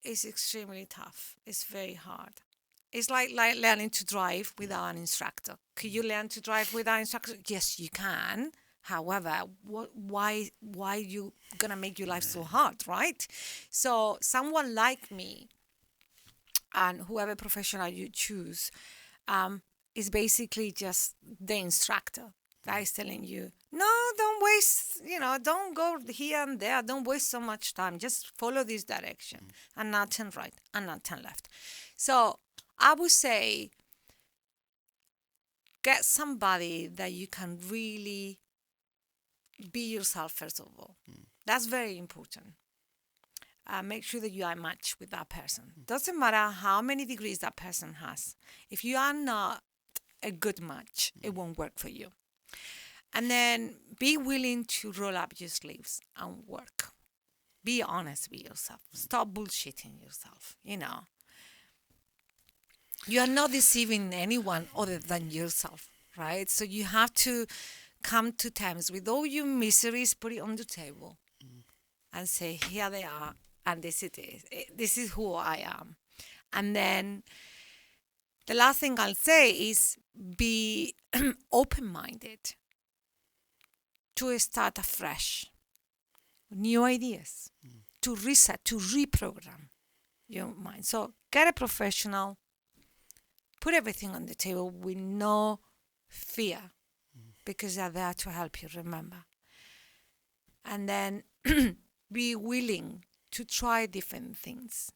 is extremely tough. It's very hard. It's like learning to drive without an instructor. Can you learn to drive without an instructor? Yes, you can. However, why you gonna make your life so hard, right? So someone like me, and whoever professional you choose, is basically just the instructor that is telling you, no, don't waste, don't go here and there, don't waste so much time. Just follow this direction and not turn right and not turn left. So I would say get somebody that you can really be yourself, first of all. That's very important. Make sure that you are matched with that person. Doesn't matter how many degrees that person has. If you are not a good match, it won't work for you. And then be willing to roll up your sleeves and work. Be honest with yourself. Stop bullshitting yourself, You are not deceiving anyone other than yourself, right? So you have to come to terms with all your miseries, put it on the table, and say, here they are, and this it is. This is who I am. And then the last thing I'll say is be open-minded to start afresh, new ideas, to reset, to reprogram your mind. So get a professional, put everything on the table with no fear, because they're there to help you, remember. And then be willing to try different things.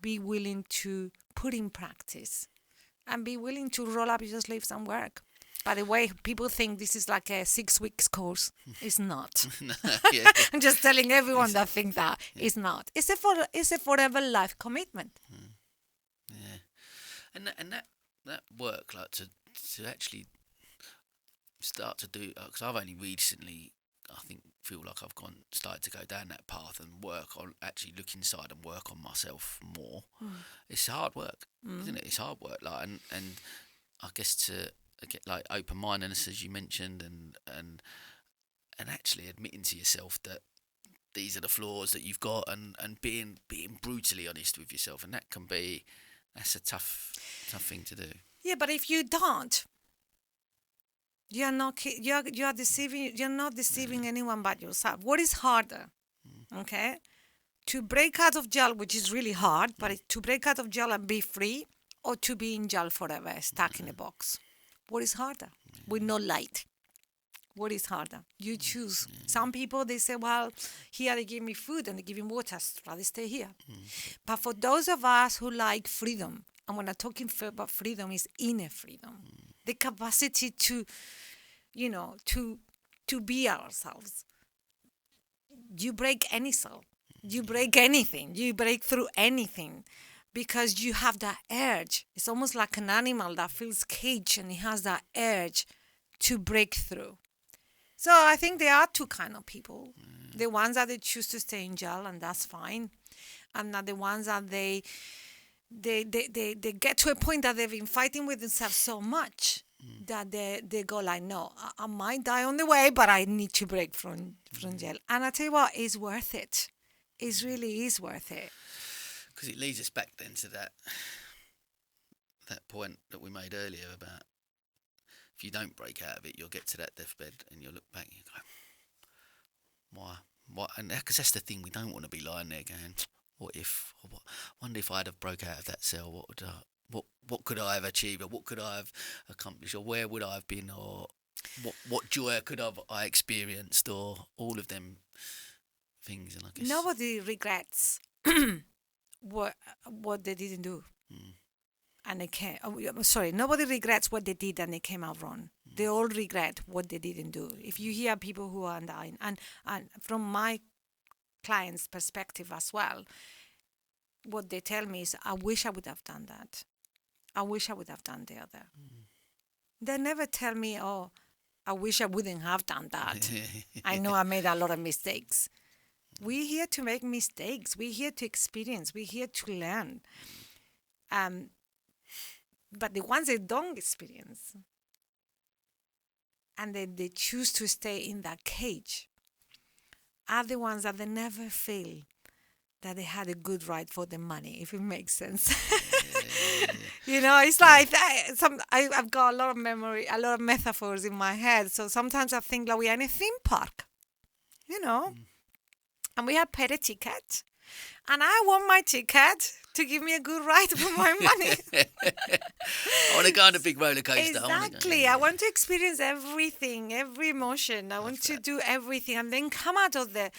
Be willing to put in practice. And be willing to roll up your sleeves and work. By the way, people think this is like a 6 weeks course. It's not. Yeah. I'm just telling everyone that think that. Yeah. It's not. It's a forever life commitment. Yeah. And that work, like to actually start to do, because I've only recently, I think, feel like I've started to go down that path and work on, actually look inside and work on myself more. It's hard work, isn't it? It's hard work, like, and I guess to get like open-mindedness, as you mentioned, and actually admitting to yourself that these are the flaws that you've got, and being brutally honest with yourself, and that's a tough thing to do. Yeah, but if you don't, you're not deceiving. You're not deceiving anyone but yourself. What is harder? Okay, to break out of jail, which is really hard, but to break out of jail and be free, or to be in jail forever, stuck in a box. What is harder? With no light. What is harder? You choose. Some people, they say, well, here they give me food and they give me water. I'd rather stay here. But for those of us who like freedom, and when I'm talking about freedom, is inner freedom. The capacity to, to be ourselves. You break any soul. You break anything. You break through anything. Because you have that urge. It's almost like an animal that feels caged and it has that urge to break through. So I think there are two kind of people. The ones that they choose to stay in jail, and that's fine. And the ones that they get to a point that they've been fighting with themselves so much that they go like, no, I might die on the way, but I need to break from jail. And I tell you what, it's worth it. It really is worth it. Because it leads us back then to that point that we made earlier about if you don't break out of it, you'll get to that deathbed and you'll look back and you go, why? What? And because that's the thing, we don't want to be lying there going, what if? Or what? Wonder if I'd have broke out of that cell, what would what could I have achieved, or what could I have accomplished, or where would I have been, or what joy could I experienced, or all of them things. And I guess Nobody regrets what they didn't do. And they came. Nobody regrets what they did and it came out wrong. They all regret what they didn't do. If you hear people who are dying, and from my clients' perspective as well, what they tell me is, I wish I would have done that. I wish I would have done the other. They never tell me, oh, I wish I wouldn't have done that. I know I made a lot of mistakes. We're here to make mistakes. We're here to experience. We're here to learn. But the ones that don't experience and they choose to stay in that cage are the ones that they never feel that they had a good ride for the money, if it makes sense. It's like I've got a lot of memory, a lot of metaphors in my head. So sometimes I think like we're in a theme park, and we have paid a ticket. And I want my ticket to give me a good ride for my money. I want to go on a big roller coaster. Exactly. I want to experience everything, every emotion. I want to do everything, and then come out of the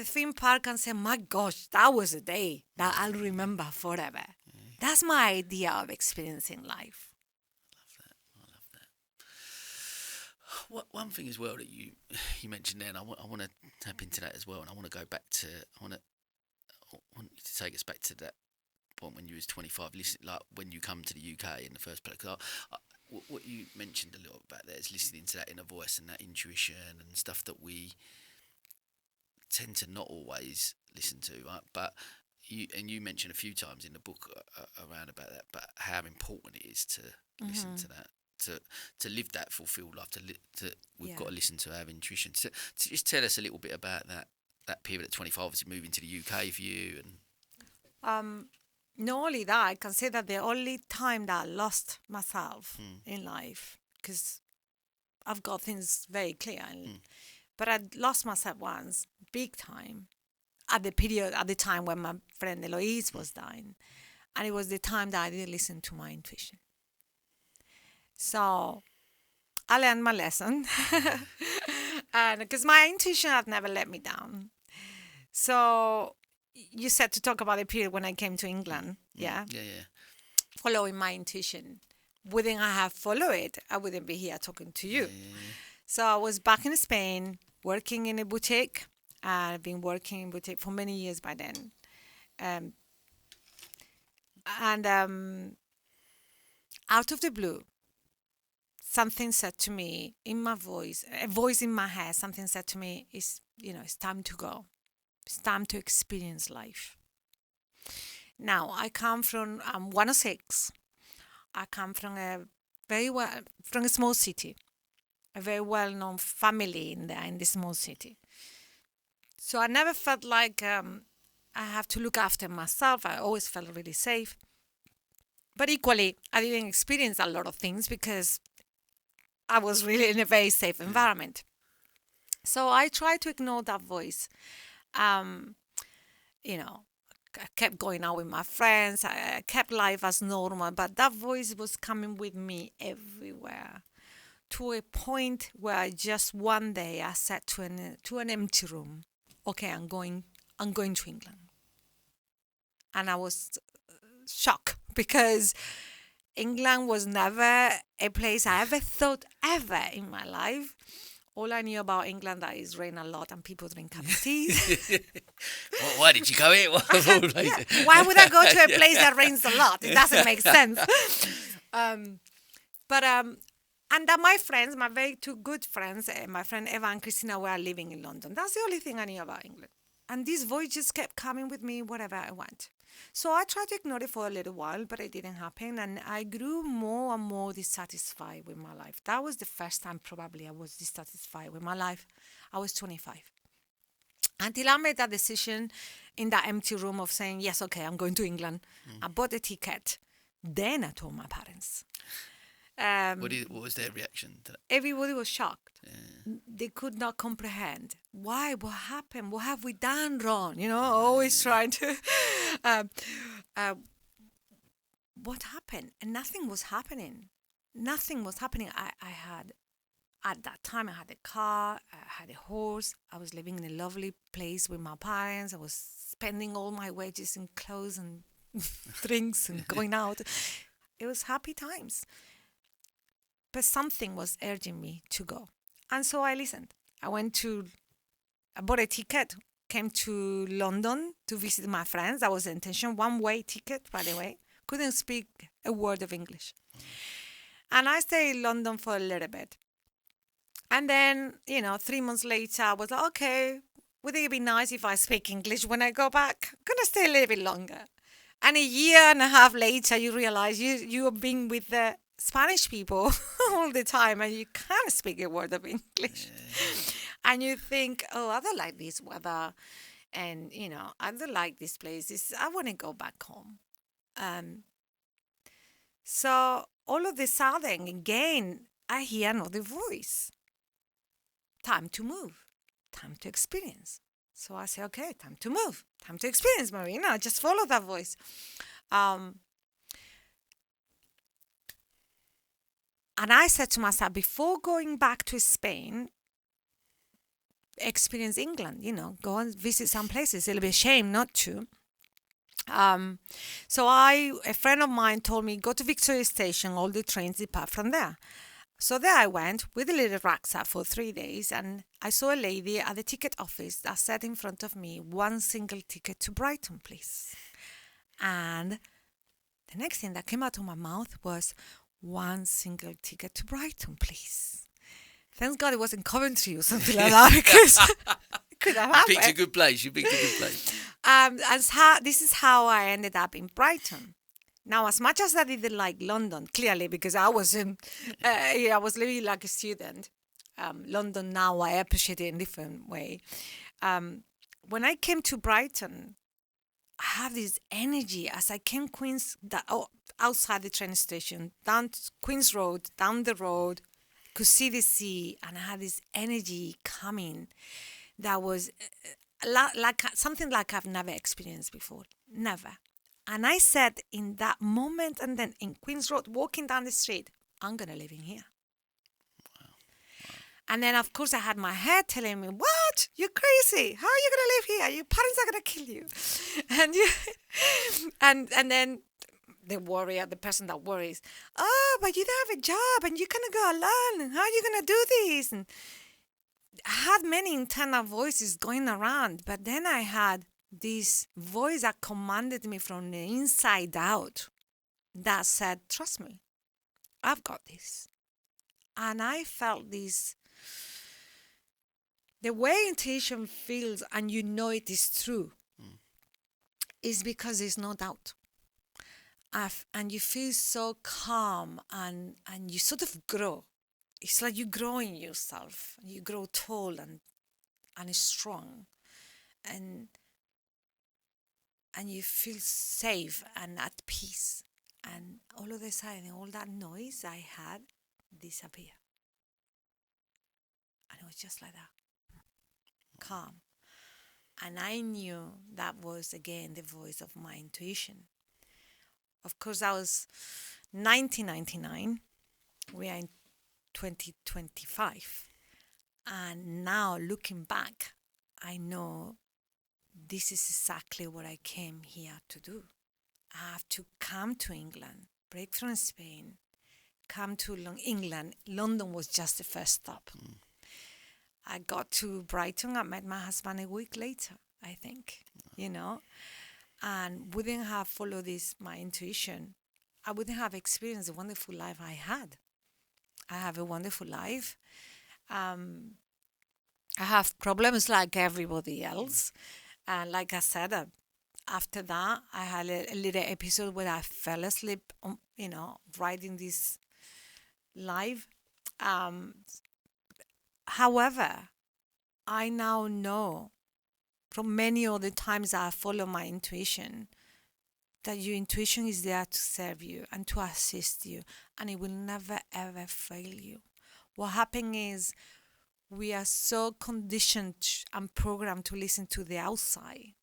theme park and say, "My gosh, that was a day that I'll remember forever." That's my idea of experiencing life. I love that. One thing as well that you mentioned then, I want to tap into that as well, and I want to go back to I want you to take us back to that point when you was 25. Listen, like when you come to the UK in the first place. Cause what you mentioned a little about there is listening to that inner voice and that intuition and stuff that we tend to not always listen to, right? But you mentioned a few times in the book around about that, but how important it is to listen to that, to live that fulfilled life. We've got to listen to our intuition. To just tell us a little bit about that period at 25, obviously moving to the UK for you, and not only that, I can say that the only time that I lost myself in life, because I've got things very clear, but I lost myself once, big time, at the time when my friend Eloise was dying, and it was the time that I didn't listen to my intuition. So I learned my lesson, and because my intuition had never let me down. So you said to talk about the period when I came to England, yeah? Yeah. Following my intuition. Wouldn't I have followed it, I wouldn't be here talking to you. Yeah. So I was back in Spain, working in a boutique. I've been working in boutique for many years by then. Out of the blue, something said to me in my voice, a voice in my head, something said to me, it's time to go. It's time to experience life. Now, I come from, I'm 106. I come from from a small city, a very well-known family in the small city. So I never felt like I have to look after myself. I always felt really safe. But equally, I didn't experience a lot of things because I was really in a very safe environment. So I tried to ignore that voice. I kept going out with my friends. I kept life as normal, but that voice was coming with me everywhere. To a point where just one day I said to an empty room, "Okay, I'm going to England," and I was shocked because England was never a place I ever thought ever in my life. All I knew about England that is rain a lot and people drink cup of tea. Why did you go here? Why would I go to a place that rains a lot? It doesn't make sense. And my friends, my very two good friends, my friend Eva and Christina, were living in London. That's the only thing I knew about England. And this voice just kept coming with me wherever I went. So I tried to ignore it for a little while, but it didn't happen. And I grew more and more dissatisfied with my life. That was the first time probably I was dissatisfied with my life. I was 25. until I made that decision in that empty room of saying, yes, okay, I'm going to England. I bought a ticket. Then I told my parents. What was their reaction to that? Everybody was shocked. They could not comprehend. Why? What happened? What have we done wrong? Always trying to... um, uh, what happened? And nothing was happening. Nothing was happening. At that time, I had a car, I had a horse. I was living in a lovely place with my parents. I was spending all my wages in clothes and drinks and going out. It was happy times. But something was urging me to go. And so I listened. I bought a ticket, came to London to visit my friends. That was the intention. One-way ticket, by the way. Couldn't speak a word of English. And I stayed in London for a little bit. And then, 3 months later, I was like, okay, would it be nice if I speak English when I go back? I'm going to stay a little bit longer. And a year and a half later, you realize you have been with the Spanish people all the time and you can't speak a word of English. And you think, oh, I don't like this weather. And, I don't like this place. I want to go back home. So all of a sudden, again, I hear another voice. Time to move. Time to experience. So I say, okay, time to move. Time to experience, Marina. Just follow that voice. And I said to myself, before going back to Spain, experience England, go and visit some places. It'll be a shame not to. So a friend of mine told me, go to Victoria Station, all the trains depart from there. So there I went with a little rucksack for 3 days, and I saw a lady at the ticket office that said in front of me, 1 single ticket to Brighton, please. And the next thing that came out of my mouth was, 1 single ticket to Brighton, please. Thank God it wasn't Coventry or something like that, because it could have happened. You picked a good place. This is how I ended up in Brighton. Now, as much as I didn't like London, clearly, because I was living like a student. London now, I appreciate it in a different way. When I came to Brighton, I have this energy as I came outside the train station, down Queen's Road, down the road, could see the sea, and I had this energy coming that was like something like I've never experienced before. Never. And I said in that moment, and then in Queen's Road, walking down the street, I'm going to live in here. Wow. And then, of course, I had my head telling me, what? You're crazy. How are you going to live here? Your parents are going to kill you. And then the person that worries, oh, but you don't have a job and you're going to go alone. How are you going to do this? And I had many internal voices going around, but then I had this voice that commanded me from the inside out that said, trust me, I've got this. And I felt this, the way intuition feels and it is true, is because there's no doubt. And you feel so calm and you sort of grow. It's like you grow in yourself. You grow tall and strong. And you feel safe and at peace. And all of a sudden, all that noise I had disappeared. And it was just like that. Calm. And I knew that was, again, the voice of my intuition. Of course, that was 1999. We are in 2025. And now, looking back, I know this is exactly what I came here to do. I have to come to England, break from Spain, come to England. London was just the first stop. I got to Brighton. I met my husband a week later, I think, and wouldn't have followed my intuition. I wouldn't have experienced the wonderful life I had. I have a wonderful life. I have problems like everybody else. And like I said, after that, I had a little episode where I fell asleep, writing this live. However, I now know from many other times I follow my intuition, that your intuition is there to serve you and to assist you, and it will never ever fail you. What happens is we are so conditioned and programmed to listen to the outside.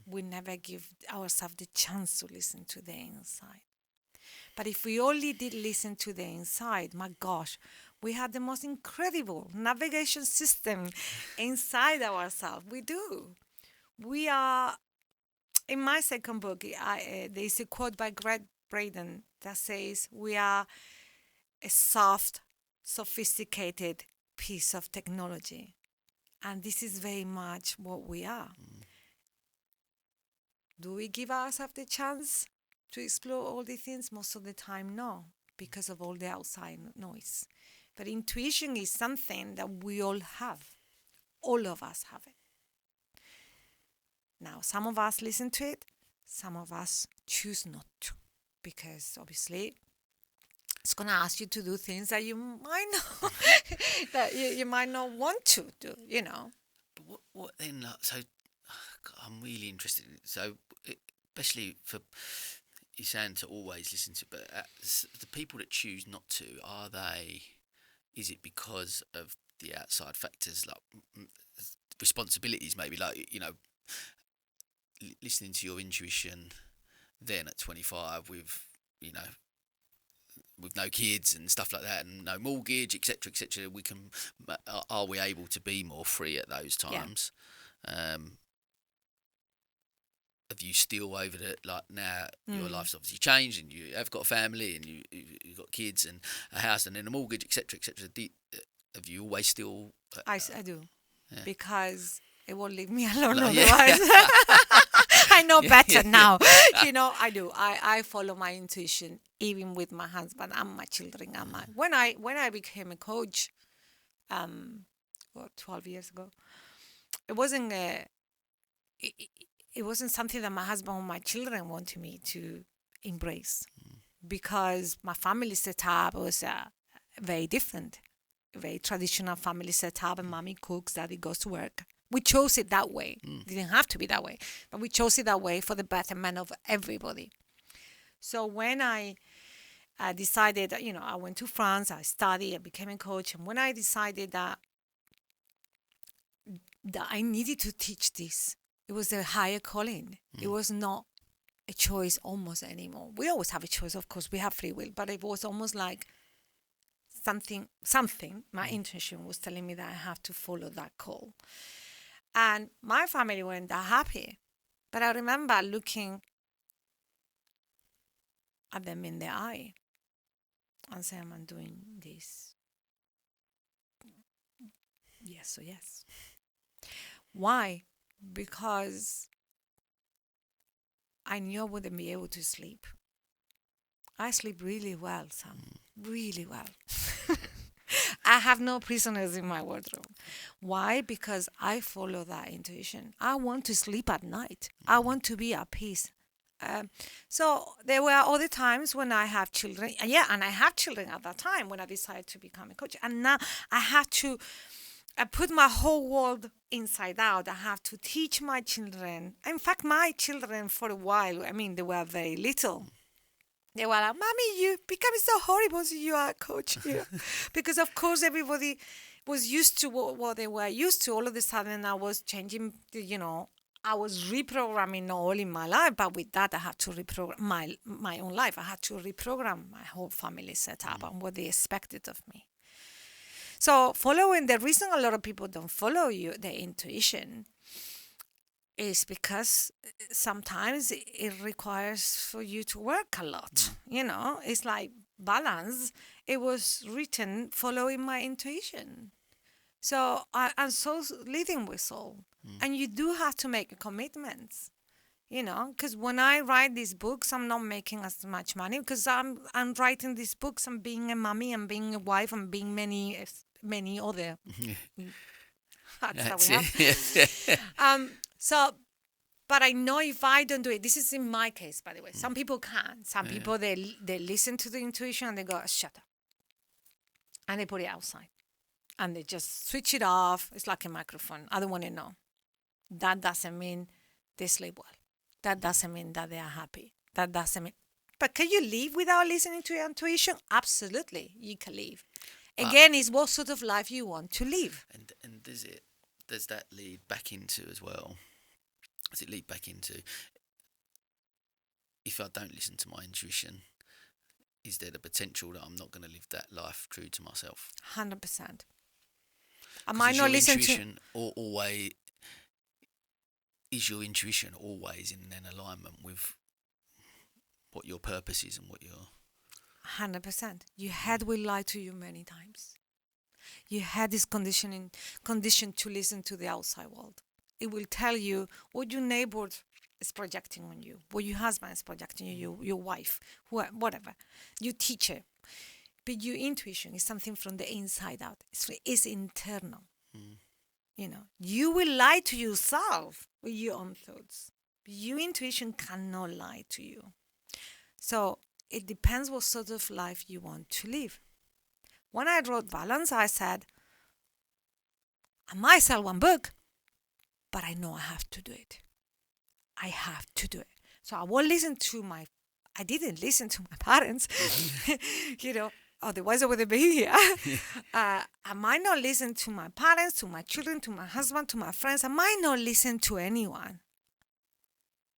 We never give ourselves the chance to listen to the inside. But if we only did listen to the inside, my gosh, we have the most incredible navigation system inside ourselves. We do. We are, in my second book, there's a quote by Greg Braden that says, we are a soft, sophisticated piece of technology. And this is very much what we are. Do we give ourselves the chance to explore all the things? Most of the time, no, because of all the outside noise. But intuition is something that we all have. All of us have it. Now, some of us listen to it, some of us choose not to, because obviously it's going to ask you to do things that you might not that you might not want to do, But what then? So I'm really interested in it. So especially for you saying to always listen to, but the people that choose not to, are they? Is it because of the outside factors, like responsibilities, maybe, like listening to your intuition then at 25 with with no kids and stuff like that and no mortgage, etc., we can, are we able to be more free at those times? Have you still over the, like, now your life's obviously changed and you have got a family and you've got kids and a house and then a mortgage, etc., have you always still I do, because it won't leave me alone otherwise. Yeah. I know better now. I do. I follow my intuition, even with my husband and my children. When I became a coach, 12 years ago, it wasn't it wasn't something that my husband or my children wanted me to embrace, because my family setup was very different, a very traditional family setup, and mommy cooks, daddy goes to work. We chose it that way. It didn't have to be that way, but we chose it that way for the betterment of everybody. So when I decided that, I went to France, I studied, I became a coach, and when I decided that I needed to teach this, it was a higher calling. It was not a choice almost anymore. We always have a choice, of course, we have free will, but it was almost like something, my intuition was telling me that I have to follow that call. And my family weren't that happy. But I remember looking at them in the eye and saying, I'm doing this. Yes, so yes. Why? Because I knew I wouldn't be able to sleep. I sleep really well, Sam. Really well. I have no prisoners in my wardrobe. Why? Because I follow that intuition. I want to sleep at night. I want to be at peace. So there were other times when I have children. And I had children at that time when I decided to become a coach. And now I had to put my whole world inside out. I have to teach my children. In fact, my children for a while, they were very little. They were like, Mommy, you becoming so horrible, so you are a coach. Because, of course, everybody was used to what they were used to. All of a sudden, I was changing, I was reprogramming not only my life, but with that, I had to reprogram my own life. I had to reprogram my whole family setup and what they expected of me. So the reason a lot of people don't follow their intuition is because sometimes it requires for you to work a lot. It's like balance. It was written following my intuition. So I'm so leading with soul. And you do have to make commitments, because when I write these books, I'm not making as much money because I'm writing these books and being a mommy and being a wife and being many other hats that we have. But I know if I don't do it, this is in my case, by the way. Some people can. Some people, they listen to the intuition and they go, shut up. And they put it outside. And they just switch it off. It's like a microphone. I don't want to know. that doesn't mean they sleep well. That doesn't mean that they are happy. That doesn't mean. But can you live without listening to your intuition? Absolutely, you can live. But Again, it's what sort of life you want to live. and does that lead back into as well? Does it lead back into, if I don't listen to my intuition, is there the potential that I'm not going to live that life true to myself? 100%. I 'Cause might not listen to. always is your intuition always in an alignment with what your purpose is and what your 100%. Your head will lie to you many times. Your head is conditioned to listen to the outside world. It will tell you what your neighbor is projecting on you, what your husband is projecting on you, your wife, whatever, your teacher. But your intuition is something from the inside out. It's internal. You will lie to yourself with your own thoughts. But your intuition cannot lie to you. So it depends what sort of life you want to live. When I wrote Balance, I said, I might sell one book, but I know I have to do it. I have to do it. So I didn't listen to my parents, otherwise I wouldn't be here. I might not listen to my parents, to my children, to my husband, to my friends. I might not listen to anyone.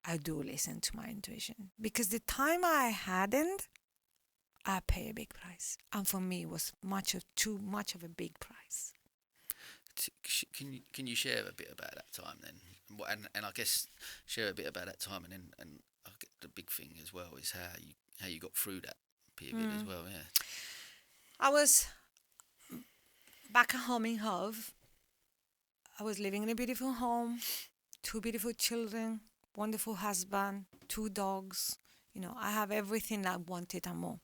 I do listen to my intuition because the time I hadn't, I pay a big price. And for me, it was too much of a big price. Can you share a bit about that time then? And I guess share a bit about that time, and I get the big thing as well is how you got through that period as well. Yeah. I was back at home in Hove. I was living in a beautiful home, 2 beautiful children, wonderful husband, 2 dogs. I have everything I wanted and more.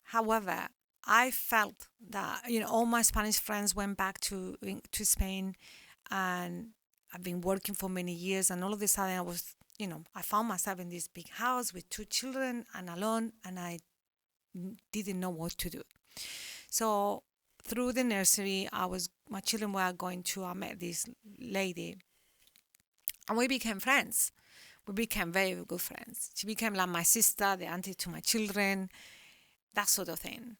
However, I felt that all my Spanish friends went back to Spain, and I've been working for many years, and all of a sudden I found myself in this big house with 2 children and alone, and I didn't know what to do. So through the nursery, my children were going to. I met this lady, and we became friends. We became very good friends. She became like my sister, the auntie to my children, that sort of thing.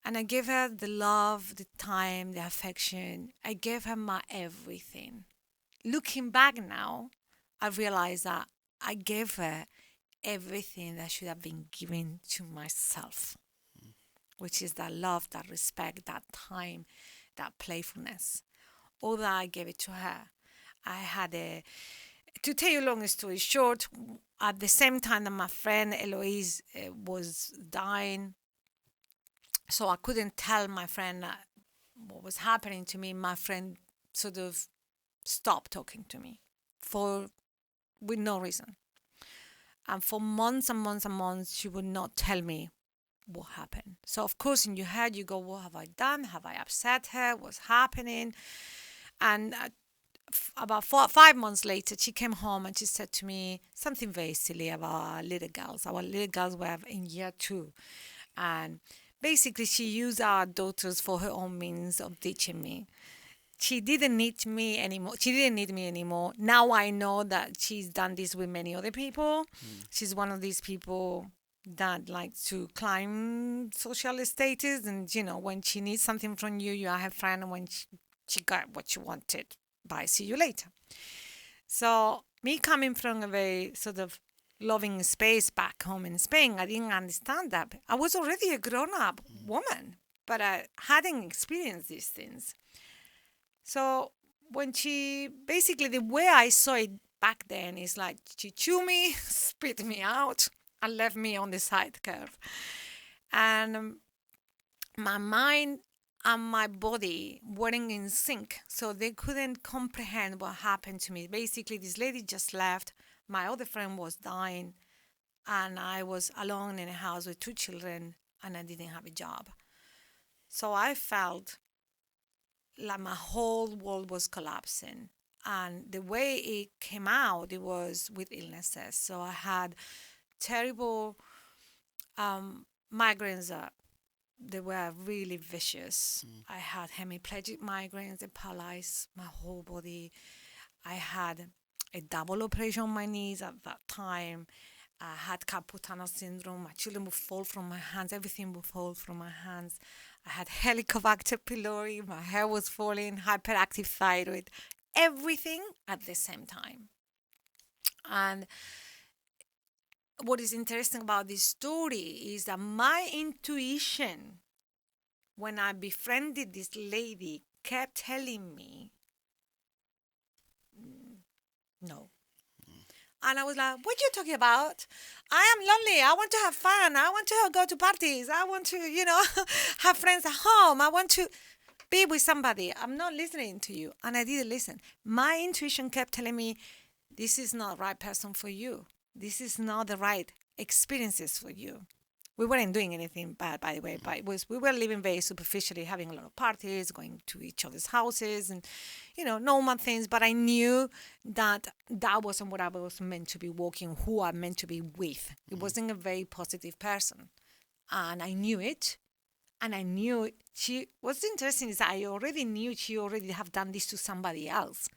And I gave her the love, the time, the affection. I gave her my everything. Looking back now, I realize that I gave her everything that should have been given to myself, which is that love, that respect, that time, that playfulness. All that I gave it to her. To tell you a long story short, at the same time that my friend Eloise was dying, so I couldn't tell my friend what was happening to me. My friend sort of stopped talking to me with no reason. And for months and months and months, she would not tell me what happened. So, of course, in your head, you go, what have I done? Have I upset her? What's happening? And about 5 months later, she came home and she said to me something very silly about our little girls. Our little girls were in year 2. And basically, she used our daughters for her own means of teaching me. She didn't need me anymore. Now I know that she's done this with many other people. She's one of these people that likes to climb social status. And, when she needs something from you, you are her friend. And when she got what she wanted, bye, see you later. So me coming from a very sort of loving space back home in Spain, I didn't understand that. I was already a grown-up woman, but I hadn't experienced these things. So when basically the way I saw it back then is like she chewed me, spit me out, and left me on the side curve. And my mind and my body weren't in sync, so they couldn't comprehend what happened to me. Basically, this lady just left. My other friend was dying, and I was alone in a house with 2 children, and I didn't have a job. So I felt like my whole world was collapsing. And the way it came out, it was with illnesses. So I had terrible migraines they were really vicious. I had hemiplegic migraines, they paralyzed my whole body. I had a double operation on my knees at that time. I had carpal tunnel syndrome. My children would fall from my hands. Everything would fall from my hands. I had Helicobacter pylori. My hair was falling. Hyperactive thyroid. Everything at the same time. And what is interesting about this story is that my intuition, when I befriended this lady, kept telling me, no. And I was like, what are you talking about? I am lonely. I want to have fun. I want to go to parties. I want to, have friends at home. I want to be with somebody. I'm not listening to you. And I didn't listen. My intuition kept telling me, this is not the right person for you. This is not the right experiences for you. We weren't doing anything bad, by the way, but we were living very superficially, having a lot of parties, going to each other's houses and, normal things. But I knew that wasn't what I was meant to be walking, who I'm meant to be with. It wasn't a very positive person. And I knew it. And I knew what's interesting is that I already knew she already have done this to somebody else.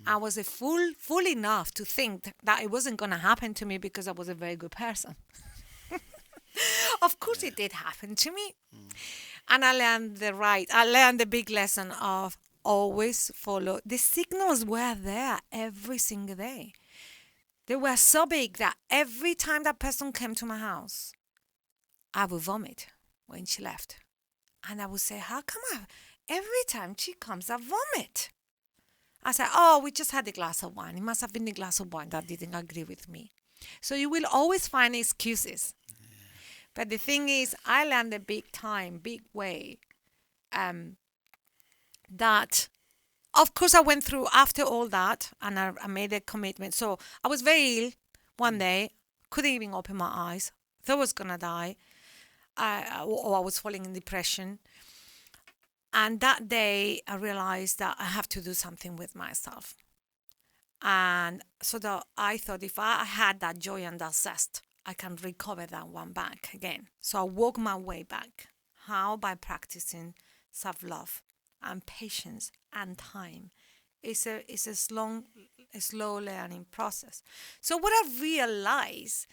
I was a fool enough to think that it wasn't going to happen to me because I was a very good person. Of course it did happen to me. And I learned the big lesson of always follow. The signals were there every single day. They were so big that every time that person came to my house, I would vomit when she left. And I would say, how come every time she comes, I vomit? I said, we just had a glass of wine. It must have been the glass of wine that didn't agree with me. So you will always find excuses. But the thing is, I learned a big way, that, of course, I went through after all that, and I made a commitment. So I was very ill one day, couldn't even open my eyes, thought I was going to die, or I was falling in depression. And that day, I realized that I have to do something with myself. And so that I thought if I had that joy and that zest, I can recover that one back again. So I walk my way back. How? By practicing self-love and patience and time. It's a slow learning process. So what I realized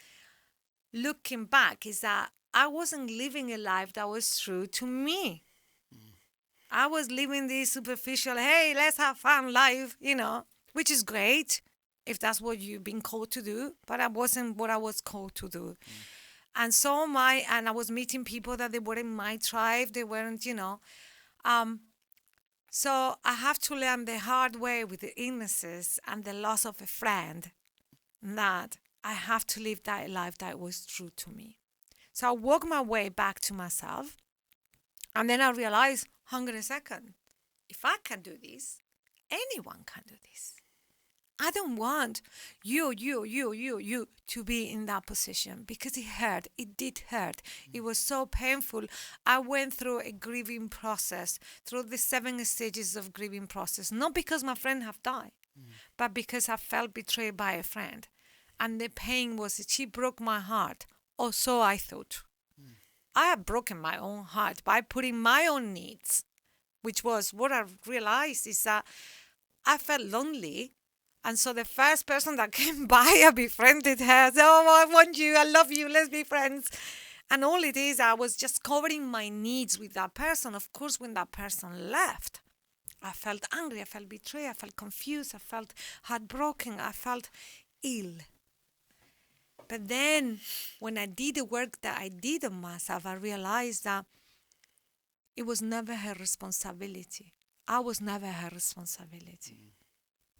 looking back is that I wasn't living a life that was true to me. I was living this superficial, hey, let's have fun life, which is great if that's what you've been called to do, but that wasn't what I was called to do. And I was meeting people that they weren't my tribe, they weren't, so I have to learn the hard way with the illnesses and the loss of a friend that I have to live that life that was true to me. So I walk my way back to myself, and then I realized, hang on a second, if I can do this, anyone can do this. I don't want you to be in that position because it hurt. It did hurt. It was so painful. I went through a grieving process, through the 7 stages of grieving process, not because my friend have died, but because I felt betrayed by a friend. And the pain was, she broke my heart, or so I thought. I had broken my own heart by putting my own needs, which was what I realized is that I felt lonely. And so the first person that came by, I befriended her. Said, I want you. I love you. Let's be friends. And all it is, I was just covering my needs with that person. Of course, when that person left, I felt angry. I felt betrayed. I felt confused. I felt heartbroken. I felt ill. But then when I did the work that I did on myself, I realized that it was never her responsibility. I was never her responsibility.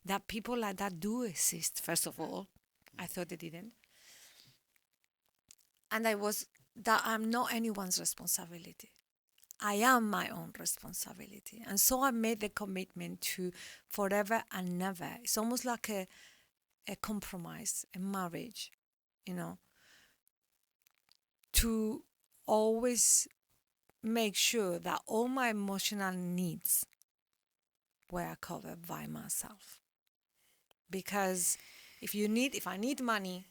That people like that do exist, first of all. I thought they didn't. And that I'm not anyone's responsibility. I am my own responsibility. And so I made the commitment to forever and never. It's almost like a compromise, a marriage, to always make sure that all my emotional needs were covered by myself. Because if I need money,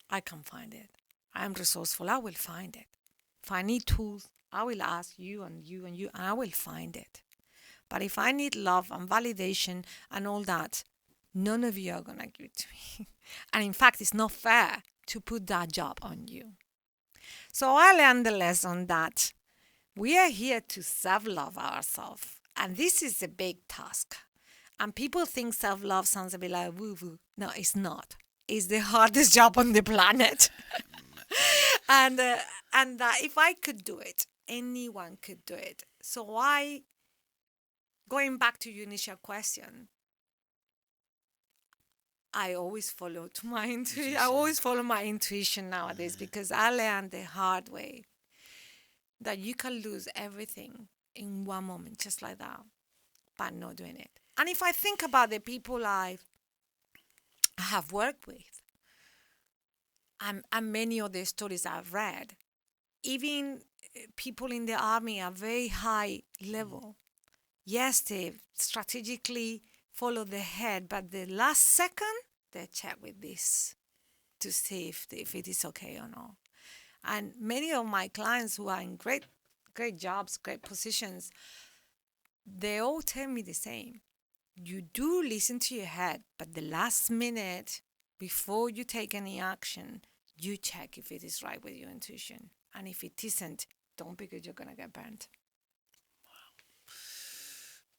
I can find it. I'm resourceful, I will find it. If I need tools, I will ask you and you and you, and I will find it. But if I need love and validation and all that, none of you are going to give it to me. And in fact, it's not fair to put that job on you. So I learned the lesson that we are here to self-love ourselves. And this is a big task. And people think self-love sounds a bit like woo-woo. No, it's not. It's the hardest job on the planet. and if I could do it, anyone could do it. So going back to your initial question, I always follow to my intuition. I always follow my intuition nowadays because I learned the hard way that you can lose everything in one moment, just like that, but not doing it. And if I think about the people I have worked with, and many of the stories I've read, even people in the army are very high level. Yes, they strategically follow the head, but the last second, they check with this to see if it is okay or not. And many of my clients who are in great jobs, great positions, they all tell me the same. You do listen to your head, but the last minute, before you take any action, you check if it is right with your intuition. And if it isn't, don't, because you're going to get burnt.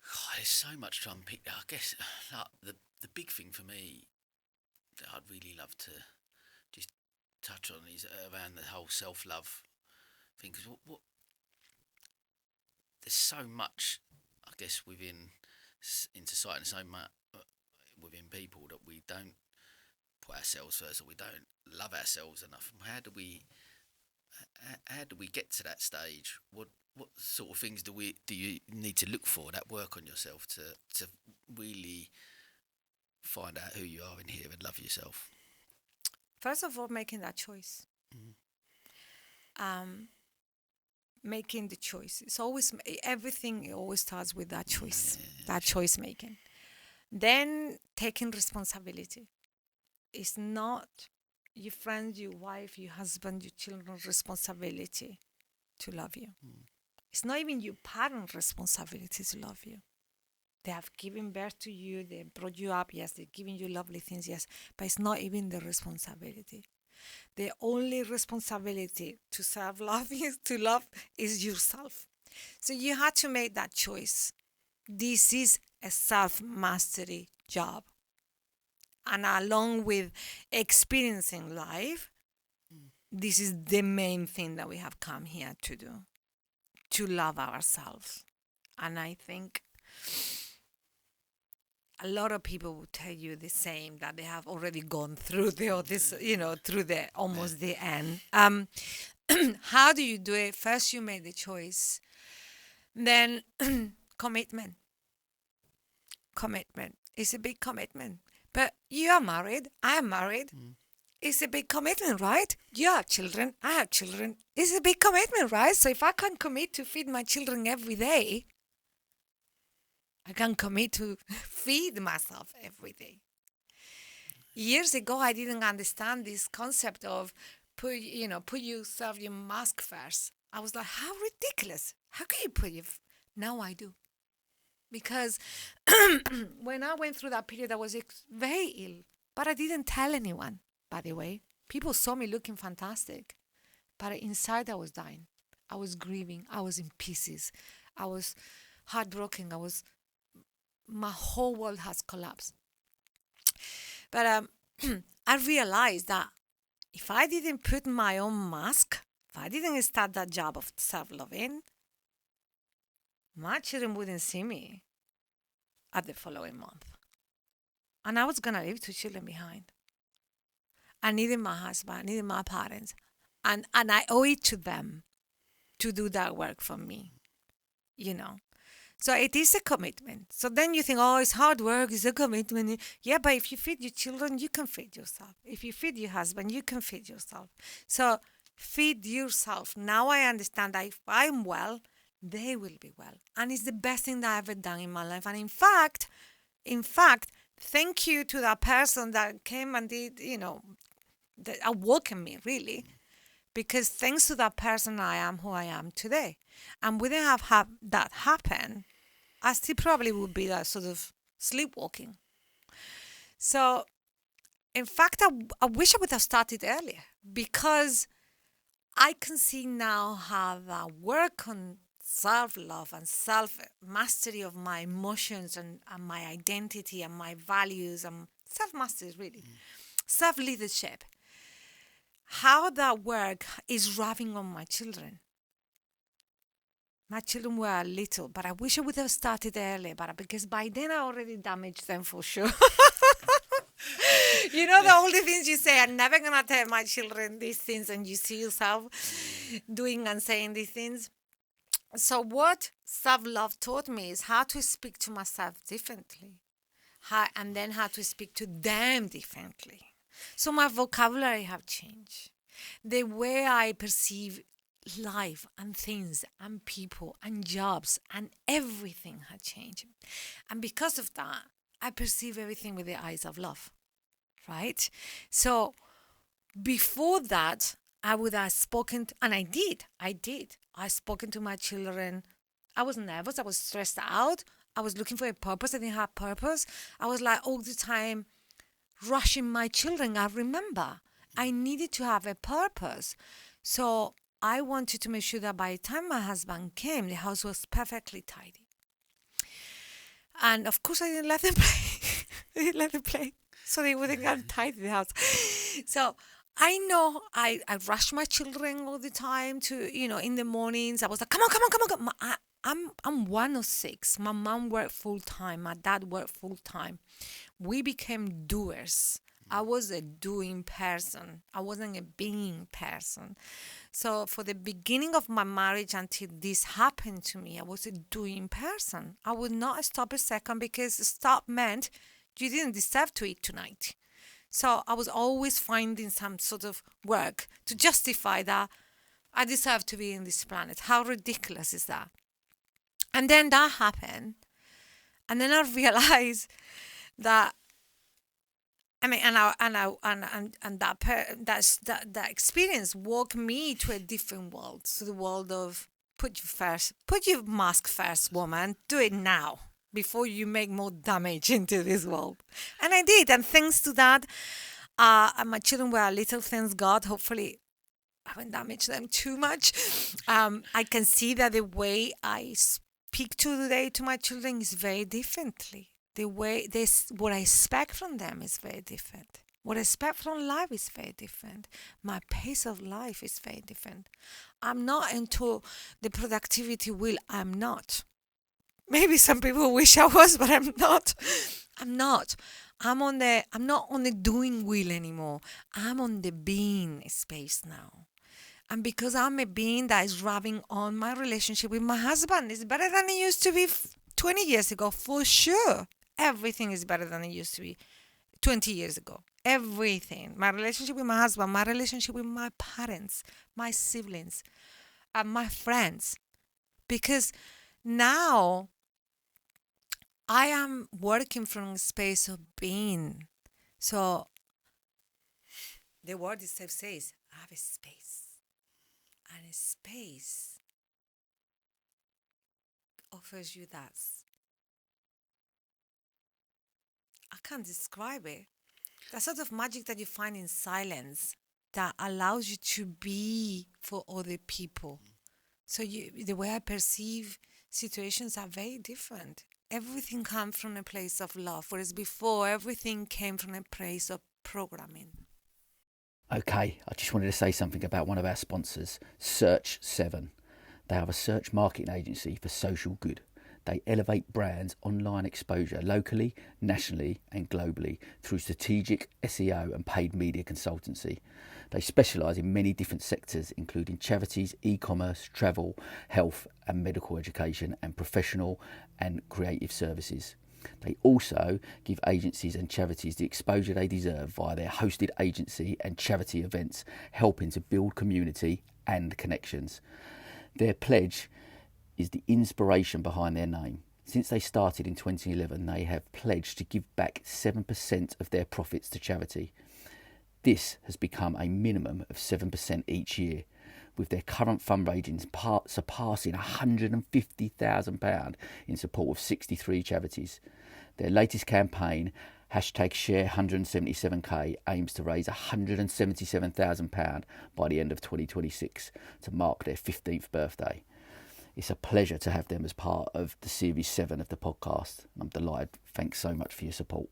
God, there's so much to unpick. I guess the big thing for me that I'd really love to just touch on is around the whole self-love thing. Because what there's so much, I guess, in society, and so much within people that we don't put ourselves first, or we don't love ourselves enough. How do we get to that stage? What sort of things do you need to look for, that work on yourself to really find out who you are in here and love yourself? First of all, making that choice. Making the choice. It's always, everything it always starts with that choice, that choice making. Then taking responsibility. It's not your friends, your wife, your husband, your children's responsibility to love you. It's not even your parents' responsibility to love you. They have given birth to you, they brought you up, yes, they're giving you lovely things, yes, but it's not even the responsibility. The only responsibility to self-love to love is yourself. So you have to make that choice. This is a self-mastery job. And along with experiencing life, this is the main thing that we have come here to do, to love ourselves. And I think a lot of people will tell you the same, that they have already gone through through the almost the end. How do you do it? First, you make the choice. Then, commitment. Commitment. It's a big commitment. But you are married. I am married. It's a big commitment, right? You have children. I have children. It's a big commitment, right? So if I can commit to feed my children every day, I can commit to feed myself every day. Years ago, I didn't understand this concept of put yourself, your mask first. I was like, how ridiculous. How can you put your... Now I do. Because when I went through that period, I was very ill. But I didn't tell anyone, by the way. People saw me looking fantastic. But inside, I was dying. I was grieving. I was in pieces. I was heartbroken. My whole world has collapsed. But I realized that if I didn't put my own mask, if I didn't start that job of self-loving, my children wouldn't see me at the following month. And I was going to leave 2 children behind. I needed my husband, I needed my parents. And I owe it to them to do that work for me, So it is a commitment. So then you think, it's hard work, it's a commitment. Yeah, but if you feed your children, you can feed yourself. If you feed your husband, you can feed yourself. So feed yourself. Now I understand that if I'm well, they will be well. And it's the best thing that I've ever done in my life. And in fact, thank you to that person that came and did, that awoken me, really. because thanks to that person, I am who I am today. And wouldn't have that happen, I still probably would be that sort of sleepwalking. So, in fact, I wish I would have started earlier, because I can see now how the work on self love and self mastery of my emotions and my identity and my values and self mastery, really, self leadership, how that work is rubbing on my children. My children were little, but I wish I would have started earlier, but because by then I already damaged them for sure. You know, the older things you say, I'm never going to tell my children these things, and you see yourself doing and saying these things. So what self-love taught me is how to speak to myself differently, and then how to speak to them differently. So my vocabulary have changed. The way I perceive life and things and people and jobs and everything had changed. And because of that, I perceive everything with the eyes of love, right? So before that, I would have spoken, and I did. I spoken to my children. I was nervous. I was stressed out. I was looking for a purpose. I didn't have purpose. I was like all the time rushing my children. I remember I needed to have a purpose. So I wanted to make sure that by the time my husband came, the house was perfectly tidy. And of course, I didn't let them play. So they wouldn't get tidy the house. So I know I rush my children all the time to, in the mornings. I was like, come on. I'm one of six. My mom worked full time. My dad worked full time. We became doers. I was a doing person. I wasn't a being person. So for the beginning of my marriage until this happened to me, I was a doing person. I would not stop a second, because stop meant you didn't deserve to eat tonight. So I was always finding some sort of work to justify that I deserve to be in this planet. How ridiculous is that? And then that happened. And then I realized that, I mean, that experience walked me to a different world, to the world of put your mask first, woman. Do it now before you make more damage into this world. And I did, and thanks to that, and my children were little, thank God. Hopefully, I haven't damaged them too much. I can see that the way I speak today to my children is very differently. The way what I expect from them is very different. What I expect from life is very different. My pace of life is very different. I'm not into the productivity wheel. I'm not. Maybe some people wish I was, but I'm not. I'm not. I'm not on the doing wheel anymore. I'm on the being space now. And because I'm a being that is rubbing on, my relationship with my husband is better than it used to be 20 years ago, for sure. Everything is better than it used to be 20 years ago. Everything. My relationship with my husband, my relationship with my parents, my siblings, and my friends. Because now I am working from a space of being. So the word itself says, I have a space. And a space offers you that. I can't describe it. The sort of magic that you find in silence that allows you to be for other people. So the way I perceive situations are very different. Everything comes from a place of love, whereas before everything came from a place of programming. Okay, I just wanted to say something about one of our sponsors, Search 7. They have a search marketing agency for social good. They elevate brands' online exposure locally, nationally and globally through strategic SEO and paid media consultancy. They specialise in many different sectors, including charities, e-commerce, travel, health and medical education, and professional and creative services. They also give agencies and charities the exposure they deserve via their hosted agency and charity events, helping to build community and connections. Their pledge is the inspiration behind their name. Since they started in 2011, they have pledged to give back 7% of their profits to charity. This has become a minimum of 7% each year, with their current fundraising surpassing £150,000 in support of 63 charities. Their latest campaign, #Share177k, aims to raise £177,000 by the end of 2026 to mark their 15th birthday. It's a pleasure to have them as part of the Series 7 of the podcast. I'm delighted. Thanks so much for your support.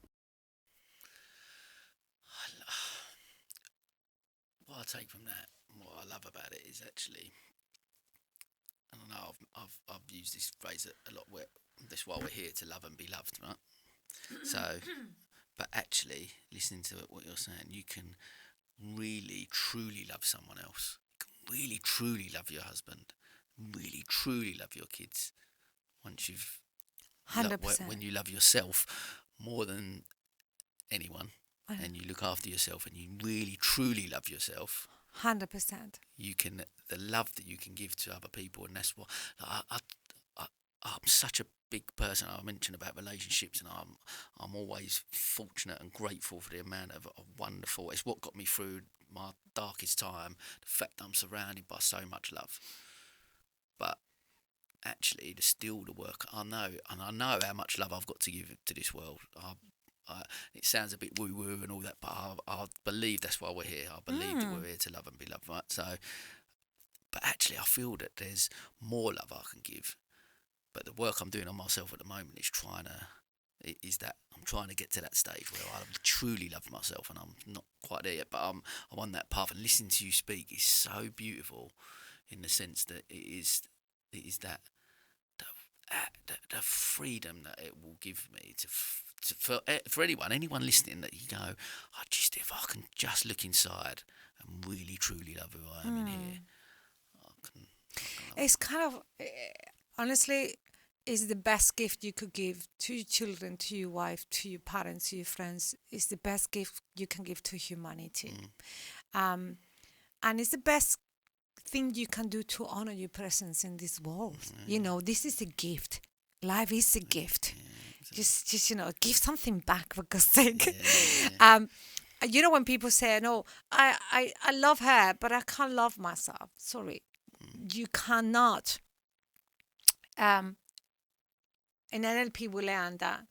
What I take from that, what I love about it is actually, and I know I've used this phrase a lot. That's why we're here, to love and be loved, right? So, but actually, listening to what you're saying, you can really truly love someone else. You can really truly love your husband. Really truly love your kids. Once you've 100%. when you love yourself more than anyone, and you look after yourself, and you really truly love yourself, 100%. you can, the love that you can give to other people. And that's what I'm such a big person. I mentioned about relationships, and I'm always fortunate and grateful for the amount of wonderful. It's what got me through my darkest time. The fact that I'm surrounded by so much love. But actually, there's still the work. I know how much love I've got to give to this world. It sounds a bit woo-woo and all that, but I believe that's why we're here. I believe that we're here to love and be loved, right? So, but actually, I feel that there's more love I can give. But the work I'm doing on myself at the moment is I'm trying to get to that stage where I truly love myself, and I'm not quite there yet, but I'm on that path. And listening to you speak is so beautiful, in the sense that it is that the freedom that it will give me for anyone listening, that you go, if I can just look inside and really truly love who I am in here, I can It's kind of, honestly, it's the best gift you could give to your children, to your wife, to your parents, to your friends. It's the best gift you can give to humanity. And it's the best thing you can do to honor your presence in this world. This is a gift. Life is a gift. Just give something back, for God's sake. When people say, no, I love her, but I can't love myself. Sorry. You cannot. In NLP we learn that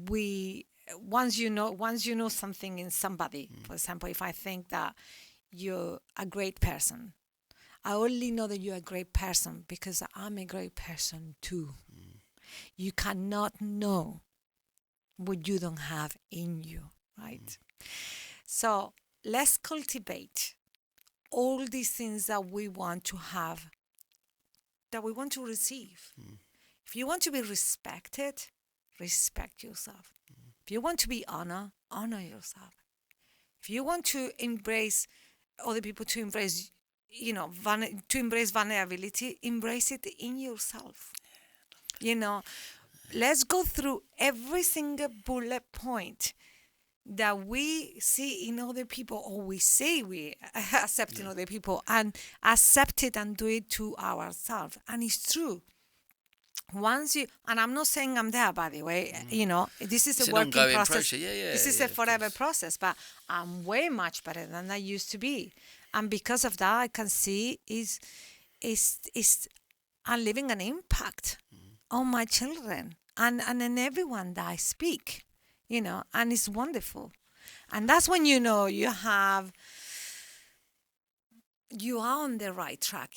we once you know something in somebody, for example, if I think that you're a great person, I only know that you're a great person because I'm a great person too. You cannot know what you don't have in you, right? So let's cultivate all these things that we want to have, that we want to receive. If you want to be respected, respect yourself. If you want to be honored, honor yourself. If you want to embrace other people, to embrace, to embrace vulnerability, embrace it in yourself. Let's go through every single bullet point that we see in other people, or we say we accept in other people, and accept it and do it to ourselves. And it's true. Once you, and I'm not saying I'm there, by the way, this is it's a an working ongoing process. This is a forever process, but I'm way much better than I used to be. And because of that, I can see is I'm leaving an impact on my children and in everyone that I speak, and it's wonderful. And that's when you are on the right track,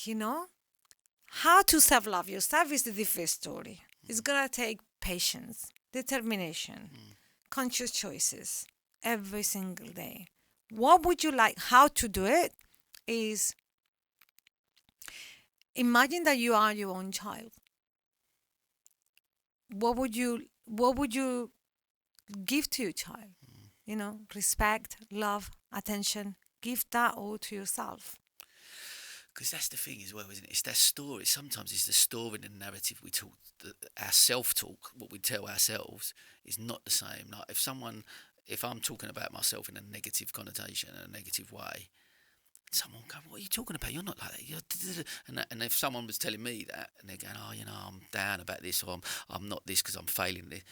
How to self-love yourself is a different story. It's going to take patience, determination, conscious choices every single day. What would you like? How to do it is, imagine that you are your own child. What would you give to your child? Respect, love, attention. Give that all to yourself. Because that's the thing as well, isn't it? It's that story. Sometimes it's the story and the narrative we talk, our self-talk, what we tell ourselves, is not the same. Like if I'm talking about myself in a negative connotation, in a negative way, someone will go, what are you talking about? You're not like that. And if someone was telling me that, and they're going, I'm down about this, or I'm not this because I'm failing this,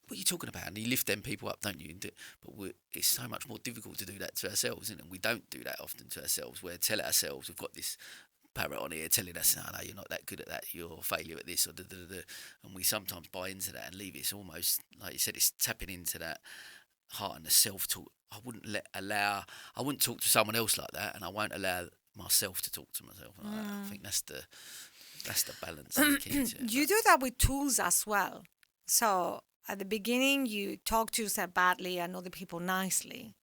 what are you talking about? And you lift them people up, don't you? But it's so much more difficult to do that to ourselves, isn't it? We don't do that often to ourselves. We tell ourselves we've got this parrot on here telling us, no, you're not that good at that, you're a failure at this, or da, da, da, da. And we sometimes buy into that and leave it. It's almost, like you said, it's tapping into that heart and the self-talk. I wouldn't talk to someone else like that, and I won't allow myself to talk to myself like that. I think that's the balance and the key to it. You do that with tools as well. So at the beginning, you talk to yourself badly and other people nicely.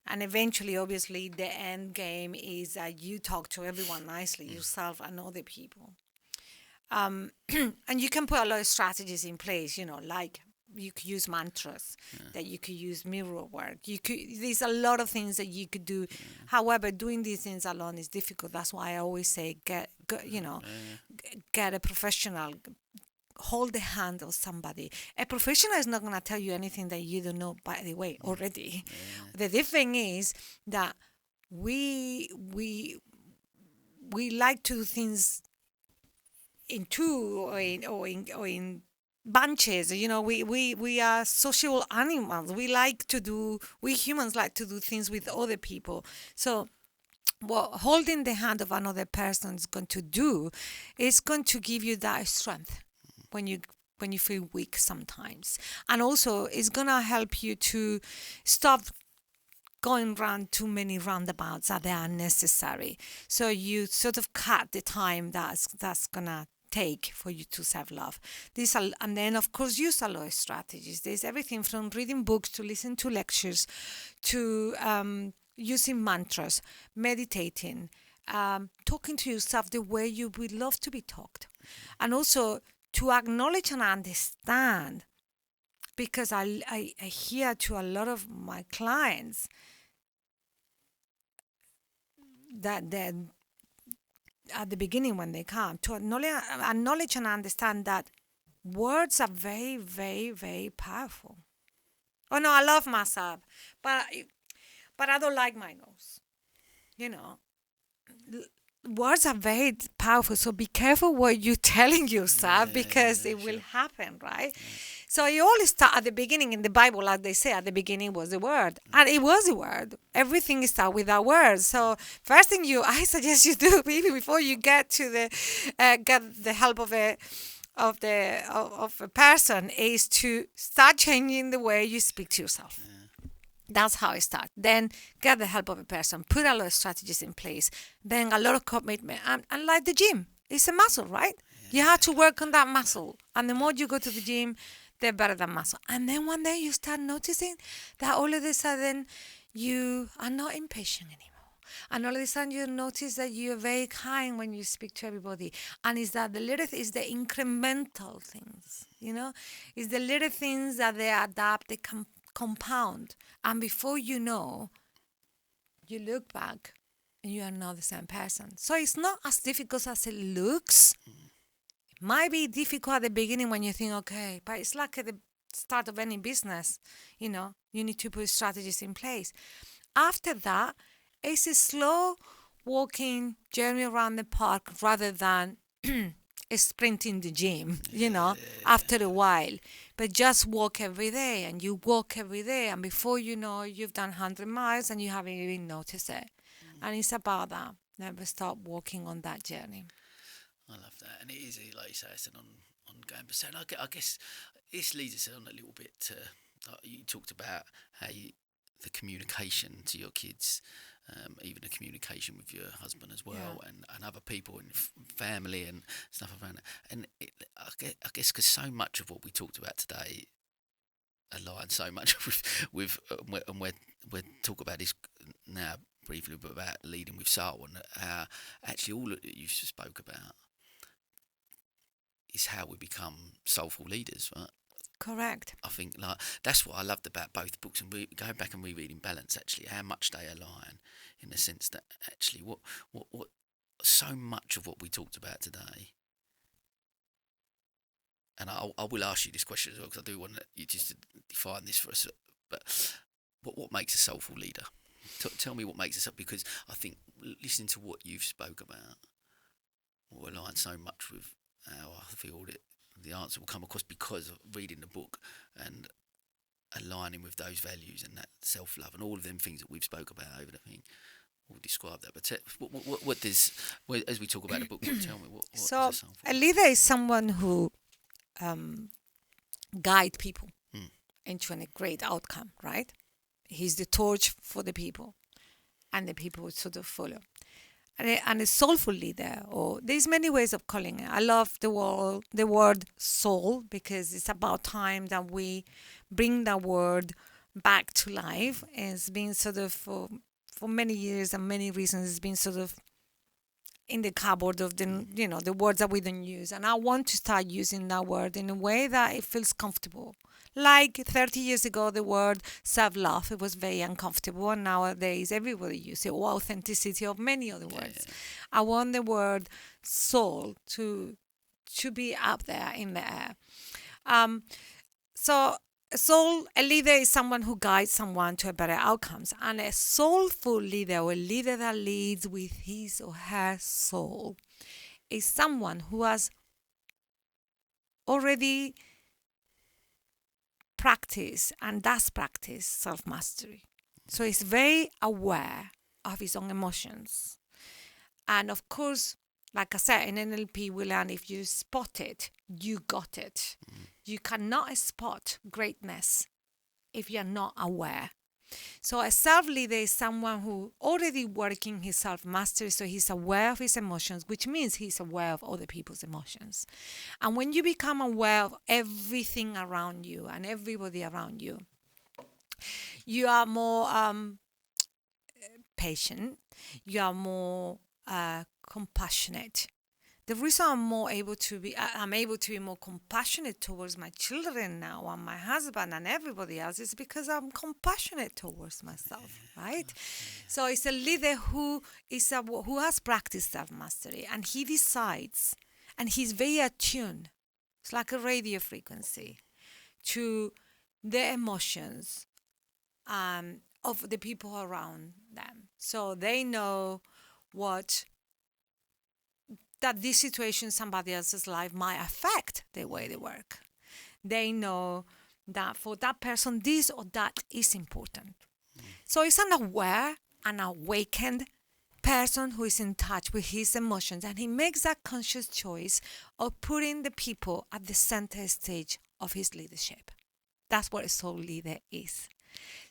And eventually, obviously, the end game is that you talk to everyone nicely, yourself and other people. And you can put a lot of strategies in place, like you could use mantras, that you could use mirror work. There's a lot of things that you could do. However, doing these things alone is difficult. That's why I always say, get a professional. Hold the hand of somebody. A professional is not going to tell you anything that you don't know, by the way, already. The different thing is that we like to do things in two or in bunches. We are social animals. We humans like to do things with other people. So what holding the hand of another person is going to do is going to give you that strength when you feel weak sometimes. And also it's going to help you to stop going round too many roundabouts that are unnecessary. So you sort of cut the time that's going to take for you to self-love. And then, of course, use a lot of strategies. There's everything from reading books to listen to lectures to using mantras, meditating, talking to yourself the way you would love to be talked. And also to acknowledge and understand, because I hear to a lot of my clients that at the beginning when they come, to acknowledge and understand that words are very, very, very powerful. Oh no, I love myself, but I don't like my nose. Words are very powerful, so be careful what you're telling yourself, because it will happen, right? So you always start at the beginning. In the Bible, like they say, at the beginning was the word, and it was the word. Everything starts with a word. So first thing I suggest you do, even before you get to get the help of a person, is to start changing the way you speak to yourself. That's how it starts. Then get the help of a person. Put a lot of strategies in place. Then a lot of commitment. And like the gym, it's a muscle, right? You have to work on that muscle. And the more you go to the gym, the better that muscle. And then one day you start noticing that all of a sudden you are not impatient anymore. And all of a sudden you notice that you're very kind when you speak to everybody. And it's that the incremental things, It's the little things that they adapt, they compound. And before you know, you look back and you are not the same person. So it's not as difficult as it looks. It might be difficult at the beginning when you think, okay, but it's like at the start of any business, you need to put strategies in place. After that, it's a slow walking journey around the park rather than sprinting the gym, after a while. But just walk every day, and you walk every day, and before you know, you've done 100 miles and you haven't even noticed it. And it's about that. Never stop walking on that journey. I love that. And it is, like you say, it's an ongoing percent. I guess this leads us on a little bit to, you talked about how the communication to your kids, even the communication with your husband as well, and other people and family and stuff around it. And I guess because so much of what we talked about today aligns so much with and we're talk about this now briefly, but about leading with soul, and actually all that you spoke about is how we become soulful leaders, right? Correct. I think that's what I loved about both books, and going back and rereading Balance, actually, how much they align, in the sense that actually what so much of what we talked about today, and I will ask you this question as well, because I do want you just to define this for us, but what makes a soulful leader? Tell me what makes us up, because I think listening to what you've spoke about will align so much with how I feel that the answer will come across, because of reading the book and aligning with those values and that self-love and all of them things that we've spoke about over the thing will describe that. But what does, as we talk about the book, tell me what So does it sound for? a leader is someone who guide people into a great outcome, right? He's the torch for the people, and the people would sort of follow. And a soulful leader, or there's many ways of calling it. I love the word soul, because it's about time that we bring that word back to life. It's been sort of for many years and many reasons, it's been sort of in the cupboard of the words that we don't use. And I want to start using that word in a way that it feels comfortable. Like 30 years ago, the word self-love, it was very uncomfortable, and nowadays everybody uses it, or authenticity, of many other words. Yeah. I want the word soul to be up there in the air. So a leader is someone who guides someone to a better outcomes, and a soulful leader, or a leader that leads with his or her soul, is someone who has already practice and does practice self-mastery. So he's very aware of his own emotions. And of course, like I said, in NLP we learn, if you spot it, you got it. You cannot spot greatness if you're not aware. So a self-leader is someone who already working his self-mastery, so he's aware of his emotions, which means he's aware of other people's emotions. And when you become aware of everything around you and everybody around you, you are more patient, you are more compassionate. The reason I'm able to be more compassionate towards my children now and my husband and everybody else is because I'm compassionate towards myself, right? So it's a leader who has practiced self-mastery, and he decides, and he's very attuned. It's like a radio frequency to the emotions of the people around them. So they know that this situation in somebody else's life might affect the way they work. They know that for that person, this or that is important. So it's an aware and awakened person who is in touch with his emotions, and he makes that conscious choice of putting the people at the center stage of his leadership. That's what a soul leader is.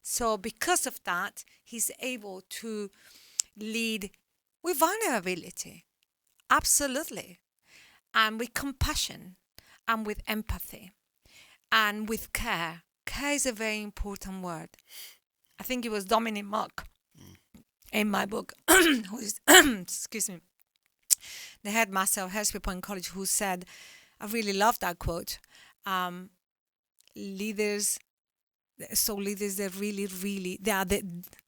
So because of that, he's able to lead with vulnerability. Absolutely. And with compassion, and with empathy, and with care. Care is a very important word. I think it was Dominic Mock in my book, who is, excuse me, the headmaster of Health Point College, who said, I really love that quote, leaders, they're really, they are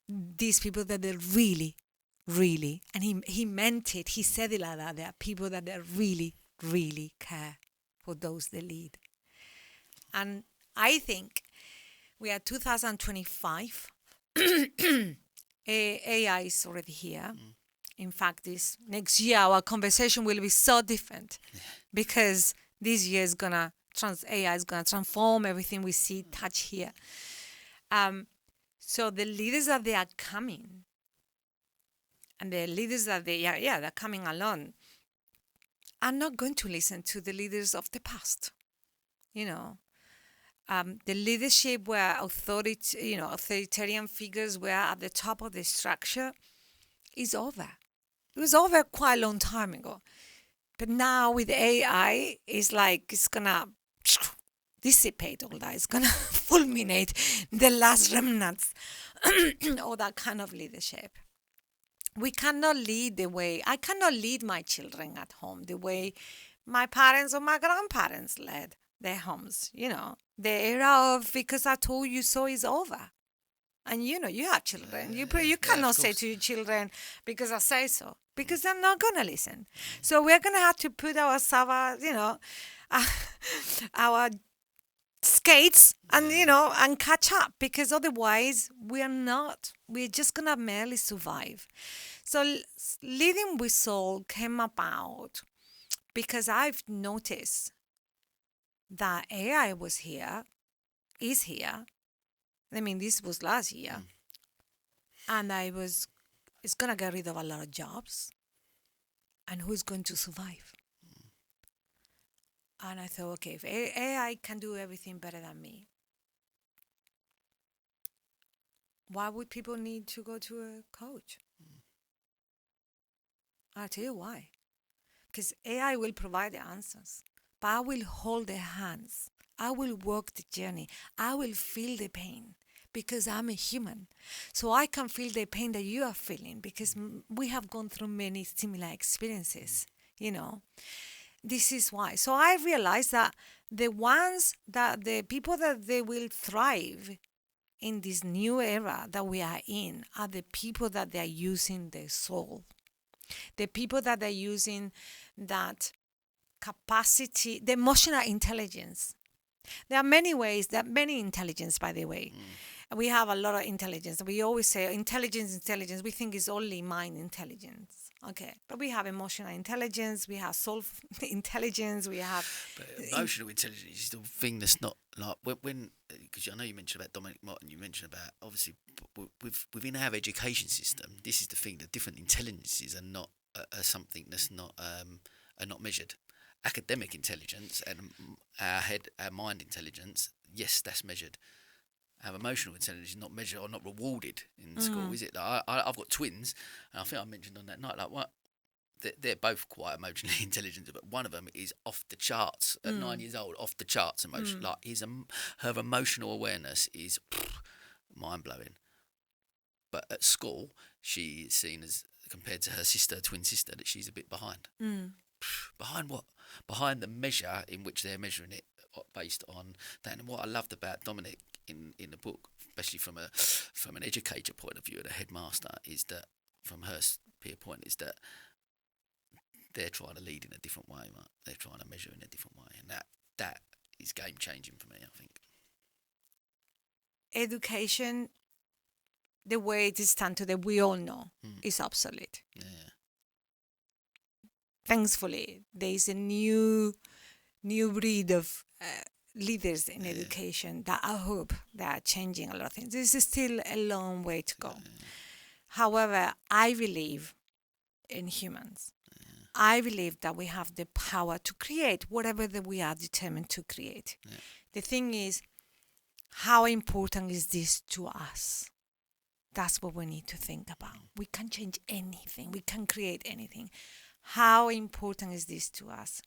these people that they're really, and he meant it. He said it like that. There are people that they really, really care for those they lead. And I think we are 2025. AI is already here. In fact, this next year our conversation will be so different because this year is AI is gonna transform everything we see, touch, hear. So the leaders that they are coming. And the leaders that they're coming along are not going to listen to the leaders of the past. The leadership where authoritarian figures were at the top of the structure is over. It was over quite a long time ago. But now with AI, it's like it's going to dissipate all that. It's going to fulminate the last remnants of that kind of leadership. We cannot lead I cannot lead my children at home the way my parents or my grandparents led their homes. The era of because I told you so is over. And you have children. You cannot say to your children because I say so, because they're not going to listen. So we're going to have to put ourselves, our skates and and catch up, because otherwise we're just gonna merely survive. So leading with soul came about because I've noticed that AI is here, I mean, this was last year. And it's going to get rid of a lot of jobs. And who's going to survive? And I thought, okay, if AI can do everything better than me, why would people need to go to a coach? I'll tell you why. Because AI will provide the answers, but I will hold their hands. I will walk the journey. I will feel the pain because I'm a human. So I can feel the pain that you are feeling because we have gone through many similar experiences, you know. This is why. So I realized that the people that they will thrive in this new era that we are in are the people that they are using their soul. The people that are using that capacity, the emotional intelligence. There are many intelligence, by the way. We have a lot of intelligence. We always say intelligence. We think it's only mind intelligence. Okay. But we have emotional intelligence. We have soul intelligence. We have... But emotional intelligence is the thing that's not like when because I know you mentioned about Dominic Martin, you mentioned about obviously within our education system, this is the thing, the different intelligences are not something that's not are not measured. Academic intelligence and our mind intelligence, yes, that's measured. Our emotional intelligence is not measured or not rewarded in school, is it? Like I've got twins, and I think I mentioned on that night, like what they're both quite emotionally intelligent, but one of them is off the charts at 9 years old, off the charts emotion. Like her emotional awareness is mind blowing. But at school, she is seen as, compared to her twin sister, that she's a bit behind. Behind what? Behind the measure in which they're measuring it based on that. And what I loved about Dominic in the book, especially from an educator point of view, and a headmaster, is that from her peer point, is that they're trying to lead in a different way, right? They're trying to measure in a different way, and that is game changing for me, I think. Education, the way it is done today, we all know, is obsolete. Yeah. Thankfully, there is a new breed of leaders in education that I hope that are changing a lot of things. This is still a long way to go. However, I believe in humans. I believe that we have the power to create whatever that we are determined to create. Yeah. The thing is, how important is this to us? That's what we need to think about. We can change anything. We can create anything. How important is this to us?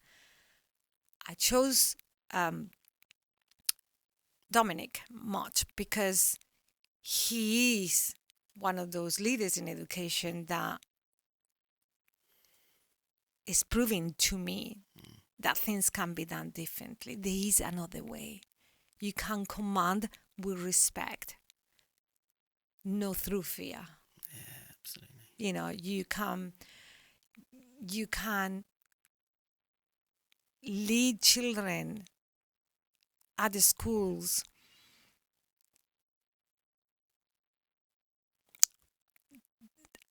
I chose Dominic much because he is one of those leaders in education that is proving to me that things can be done differently. There is another way. You can command with respect, not through fear. Yeah, absolutely. You know, you can lead children at the schools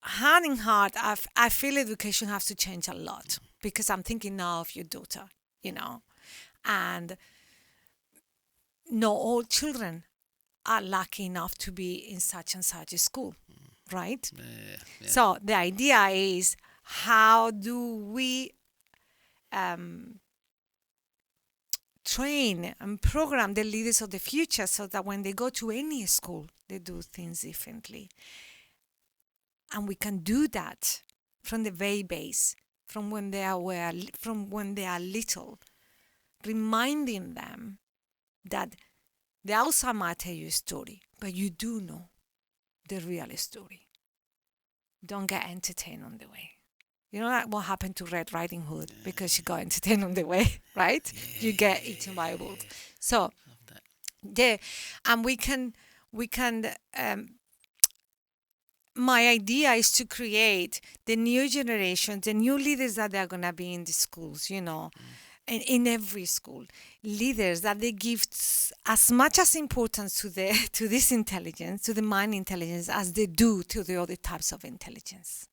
hand in heart. I feel education has to change a lot because I'm thinking now of your daughter, you know, and not all children are lucky enough to be in such and such a school, right? Yeah. So the idea is, how do we train and program the leaders of the future so that when they go to any school, they do things differently? And we can do that from the very base, from when they are little, reminding them that the outside might tell you a story, but you do know the real story. Don't get entertained on the way. You know what happened to Red Riding Hood because she got entertained on the way, right? You get eaten by a wolf. So, and we can. My idea is to create the new generation, the new leaders that are gonna be in the schools, you know, and in every school, leaders that they give as much as importance to this intelligence, to the mind intelligence, as they do to the other types of intelligence.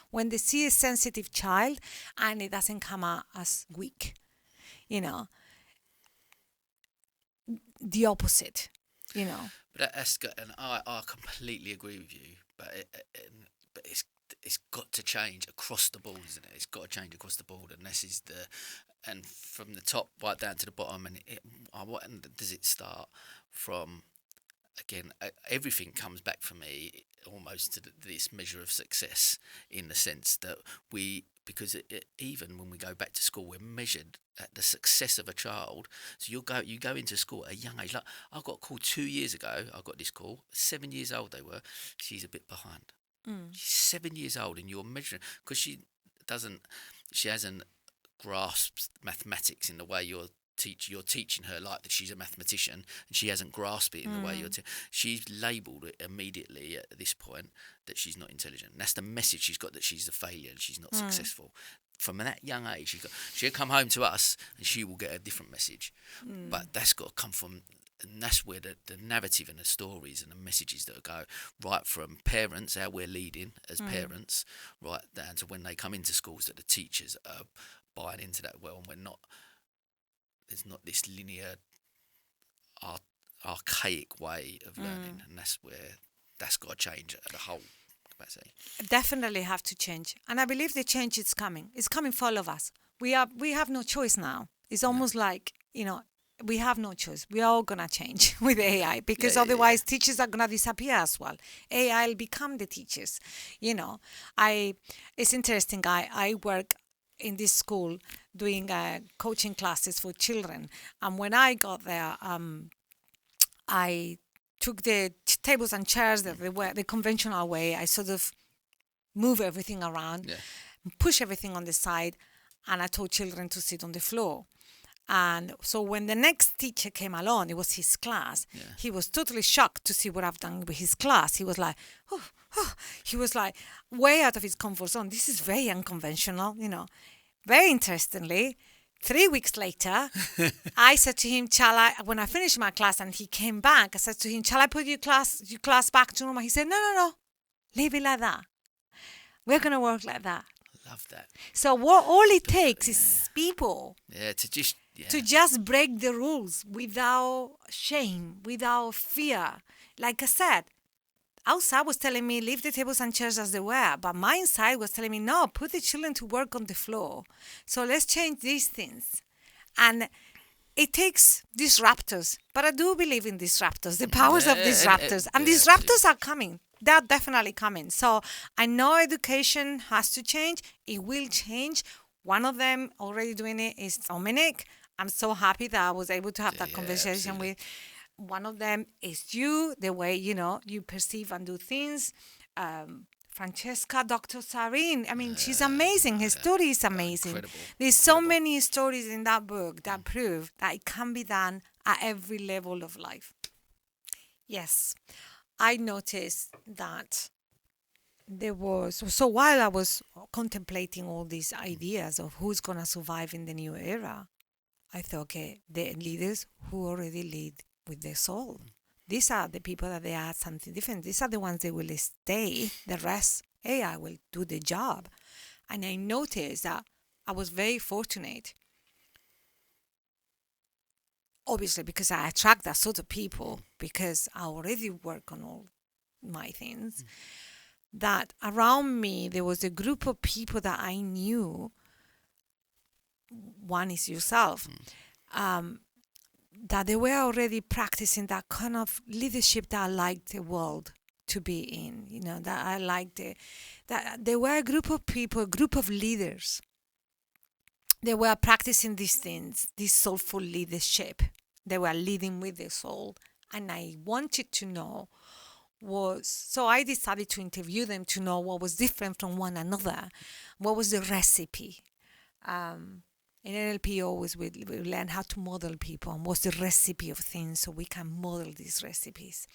When they see a sensitive child and it doesn't come out as weak, you know, the opposite. you know. But that's good, and I completely agree with you. But it's got to change across the board, isn't it? It's got to change across the board, and this is and from the top right down to the bottom. And what does it start from? Again, everything comes back for me almost to this measure of success, in the sense that because even when we go back to school, we're measured at the success of a child. So you go into school at a young age. Like, I got a call 2 years ago. I got this call. 7 years old they were. She's a bit behind. She's 7 years old, and you're measuring because she hasn't grasped mathematics in the way you're teaching her, like that she's a mathematician, and she hasn't grasped it in the way she's labelled it immediately at this point that she's not intelligent. And that's the message she's got, that she's a failure and she's not successful. From that young age, she'll come home to us and she will get a different message. But that's got to come from, and that's where the narrative and the stories and the messages that go right from parents, how we're leading as parents, right down to when they come into schools, that the teachers are buying into that well, and we're not. There's not this linear, archaic way of learning, and that's got to change at the whole capacity. Definitely have to change, and I believe the change is coming. It's coming for all of us. We have no choice now. It's almost like, we have no choice. We are all gonna change with AI, because otherwise teachers are gonna disappear as well. AI will become the teachers. It's interesting. I work in this school doing coaching classes for children, and when I got there, I took the tables and chairs that they were the conventional way. I sort of move everything around, push everything on the side, and I told children to sit on the floor. And so when the next teacher came along, it was his class. He was totally shocked to see what I've done with his class. He was like, he was like way out of his comfort zone. This is very unconventional, Very interestingly, 3 weeks later, I said to him, when I finished my class and he came back, I said to him, shall I put your class back to normal? He said, no, leave it like that. We're going to work like that. Love that. So all it takes is people to just break the rules without shame, without fear. Like I said, outside was telling me, leave the tables and chairs as they were. But my inside was telling me, no, put the children to work on the floor. So let's change these things. And it takes disruptors. But I do believe in disruptors, the powers of disruptors. And disruptors are coming. They're definitely coming. So I know education has to change. It will change. One of them already doing it is Dominic. I'm so happy that I was able to have that conversation with. One of them is you, the way, you perceive and do things. Francesca, Dr. Sarin, she's amazing. Her story is amazing. Incredible. There's so many stories in that book that prove that it can be done at every level of life. Yes, I noticed that so while I was contemplating all these ideas of who's going to survive in the new era, I thought, okay, the leaders who already lead with their soul. These are the people that they add something different. These are the ones that will stay. The rest, AI will do the job. And I noticed that I was very fortunate, obviously, because I attract that sort of people, because I already work on all my things, that around me there was a group of people that I knew. One is yourself. That they were already practicing that kind of leadership that I liked the world to be in, that I liked that they were a group of people, a group of leaders. They were practicing these things, this soulful leadership. They were leading with their soul. And I wanted to know so I decided to interview them to know what was different from one another. What was the recipe? In NLP, always we learn how to model people and what's the recipe of things so we can model these recipes.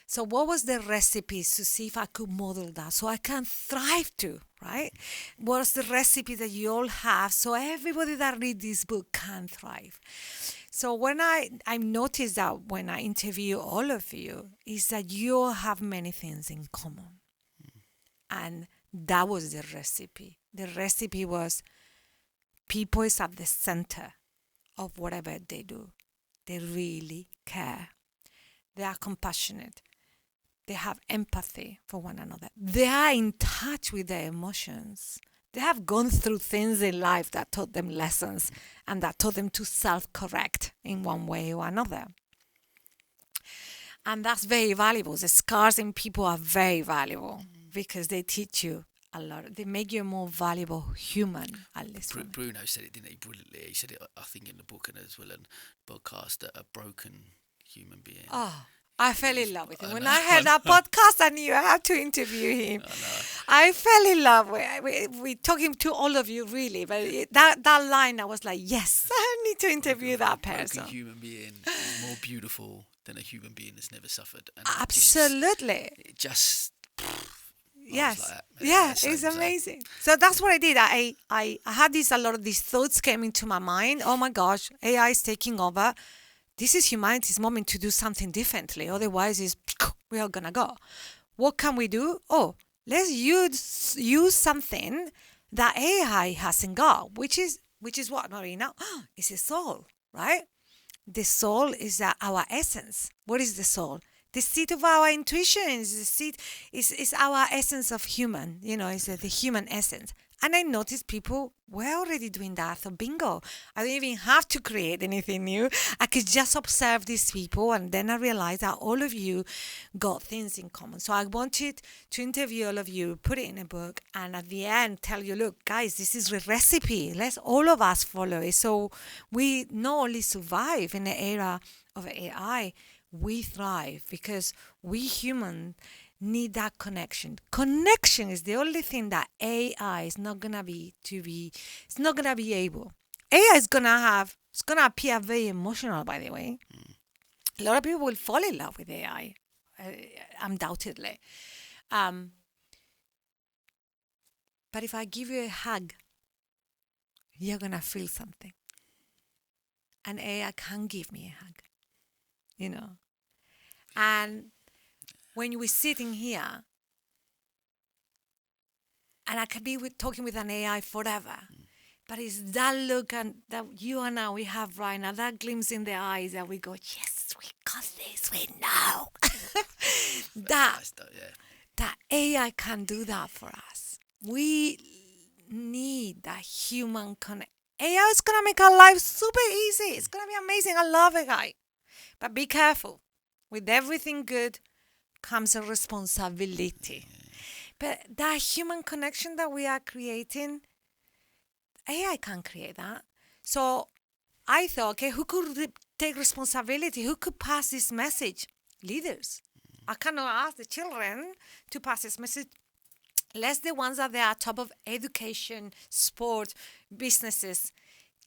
So what was the recipes to see if I could model that so I can thrive too, right? What's the recipe that you all have so everybody that reads this book can thrive? So when I noticed that when I interview all of you, is that you all have many things in common. And that was the recipe. The recipe was people is at the center of whatever they do. They really care. They are compassionate. They have empathy for one another. They are in touch with their emotions. They have gone through things in life that taught them lessons and that taught them to self-correct in one way or another. And that's very valuable. The scars in people are very valuable because they teach you a lot. They make you a more valuable human, at least. Bruno said it, didn't he, brilliantly? He said it, I think, in the book and as well in the podcast, that a broken human being. Oh, I fell in love with him. When I heard that podcast, I knew I had to interview him. I fell in love with talking to all of you, really. But that line, I was like, yes, I need to interview that person. A broken human being is more beautiful than a human being that's never suffered. And absolutely. It just yes. Like that, yeah, it's amazing. So that's what I did. I had a lot of these thoughts came into my mind. Oh my gosh, AI is taking over. This is humanity's moment to do something differently. Otherwise, we are gonna go. What can we do? Oh, let's use something that AI hasn't got, which is what, Marina? It's a soul, right? The soul is our essence. What is the soul? The seat of our intuition is the seat. Is our essence of human. It's the human essence. And I noticed people were already doing that. So bingo, I don't even have to create anything new. I could just observe these people, and then I realized that all of you got things in common. So I wanted to interview all of you, put it in a book, and at the end tell you, look, guys, this is a recipe. Let's all of us follow it. So we not only survive in the era of AI, we thrive because we humans need that connection. Connection is the only thing that AI is not gonna it's not gonna be able. AI is gonna appear very emotional, by the way. A lot of people will fall in love with AI, undoubtedly. But if I give you a hug, you're gonna feel something. And AI can give me a hug, And when we're sitting here, and I can be talking with an AI forever, but it's that look and that you and I we have right now, that glimpse in the eyes that we go, yes, we got this, we know. that AI can do that for us. We need that human connection. AI is going to make our life super easy. It's going to be amazing. I love AI. But be careful. With everything good comes a responsibility. But that human connection that we are creating, AI can't create that. So I thought, okay, who could take responsibility? Who could pass this message? Leaders. I cannot ask the children to pass this message. Less the ones that they are top of education, sport, businesses.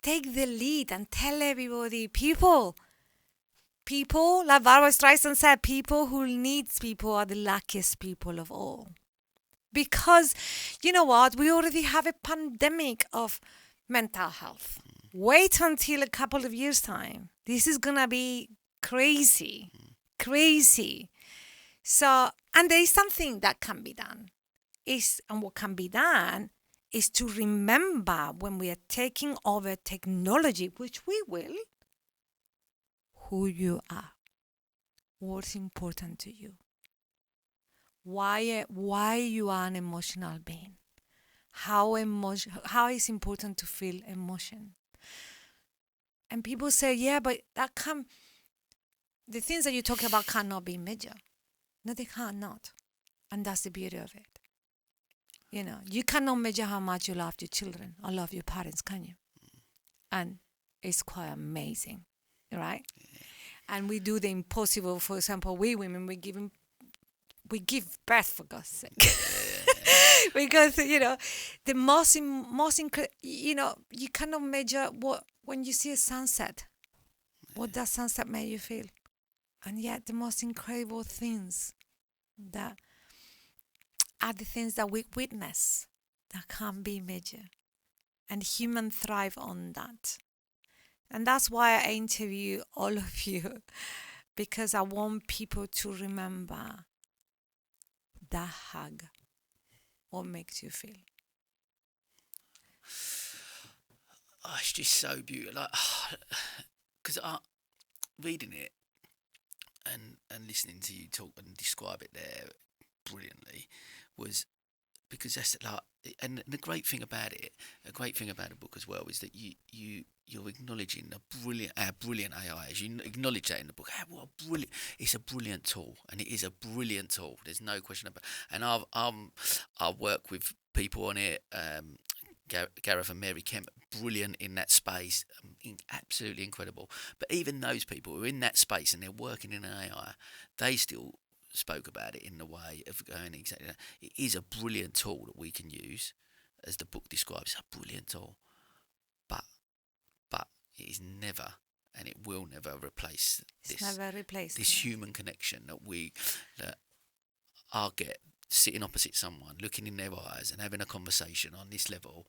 Take the lead and tell everybody, people, like Barbara Streisand said, people who need people are the luckiest people of all. Because, you know what, we already have a pandemic of mental health. Wait until a couple of years' time. This is going to be crazy. So, and there is something that can be done. And what can be done is to remember when we are taking over technology, which we will, who you are, what's important to you, why you are an emotional being, how it's important to feel emotion. And people say, yeah, but the things that you talk about cannot be measured. No, they cannot. And that's the beauty of it. You cannot measure how much you love your children or love your parents, can you? And it's quite amazing, right? Yeah. And we do the impossible. For example, we women, we give birth, for God's sake. Because, the most you cannot measure when you see a sunset, what that sunset made you feel. And yet the most incredible things that are the things that we witness that can't be measured. And humans thrive on that. And that's why I interview all of you, because I want people to remember that hug, what makes you feel. Oh, it's just so beautiful. Because reading it, and listening to you talk and describe it there brilliantly was because that's like, and the great thing about the book as well is that you're acknowledging how brilliant AI is. You acknowledge that in the book. It's a brilliant tool, and it is a brilliant tool. There's no question about. And I work with people on it. Gareth and Mary Kemp, brilliant in that space, absolutely incredible. But even those people who are in that space and they're working in AI, they still spoke about it in the way of going exactly that. It is a brilliant tool that we can use, as the book describes. It's a brilliant tool, but it is never, and it will never replace this human connection that I'll get sitting opposite someone, looking in their eyes and having a conversation on this level.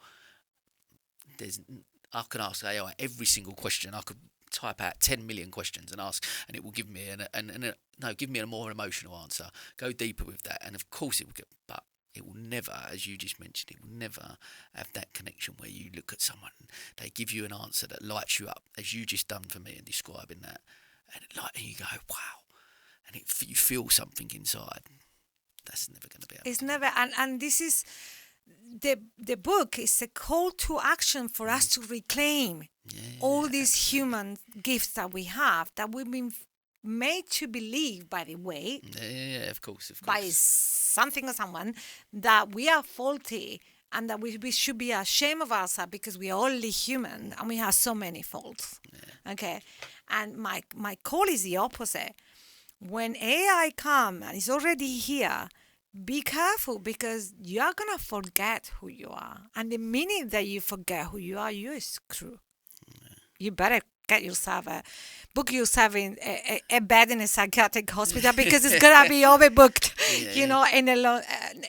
I could ask AI every single question. I could type out 10 million questions and ask, and it will give me give me a more emotional answer. Go deeper with that, and of course it will get. But it will never, as you just mentioned, it will never have that connection where you look at someone, they give you an answer that lights you up, as you just done for me in describing that, and you go, wow, and you feel something inside. That's never going to be able It's to. never, and this is the book is a call to action for us to reclaim all these human gifts that we have, that we've been made to believe, by the way, Of course. by something or someone, that we are faulty and that we should be ashamed of ourselves because we are only human and we have so many faults. Okay, and my call is the opposite. When AI comes and it's already here, be careful, because you are going to forget who you are. And the minute that you forget who you are, you're screwed. You better book yourself in a bed in a psychiatric hospital, because it's going to be overbooked,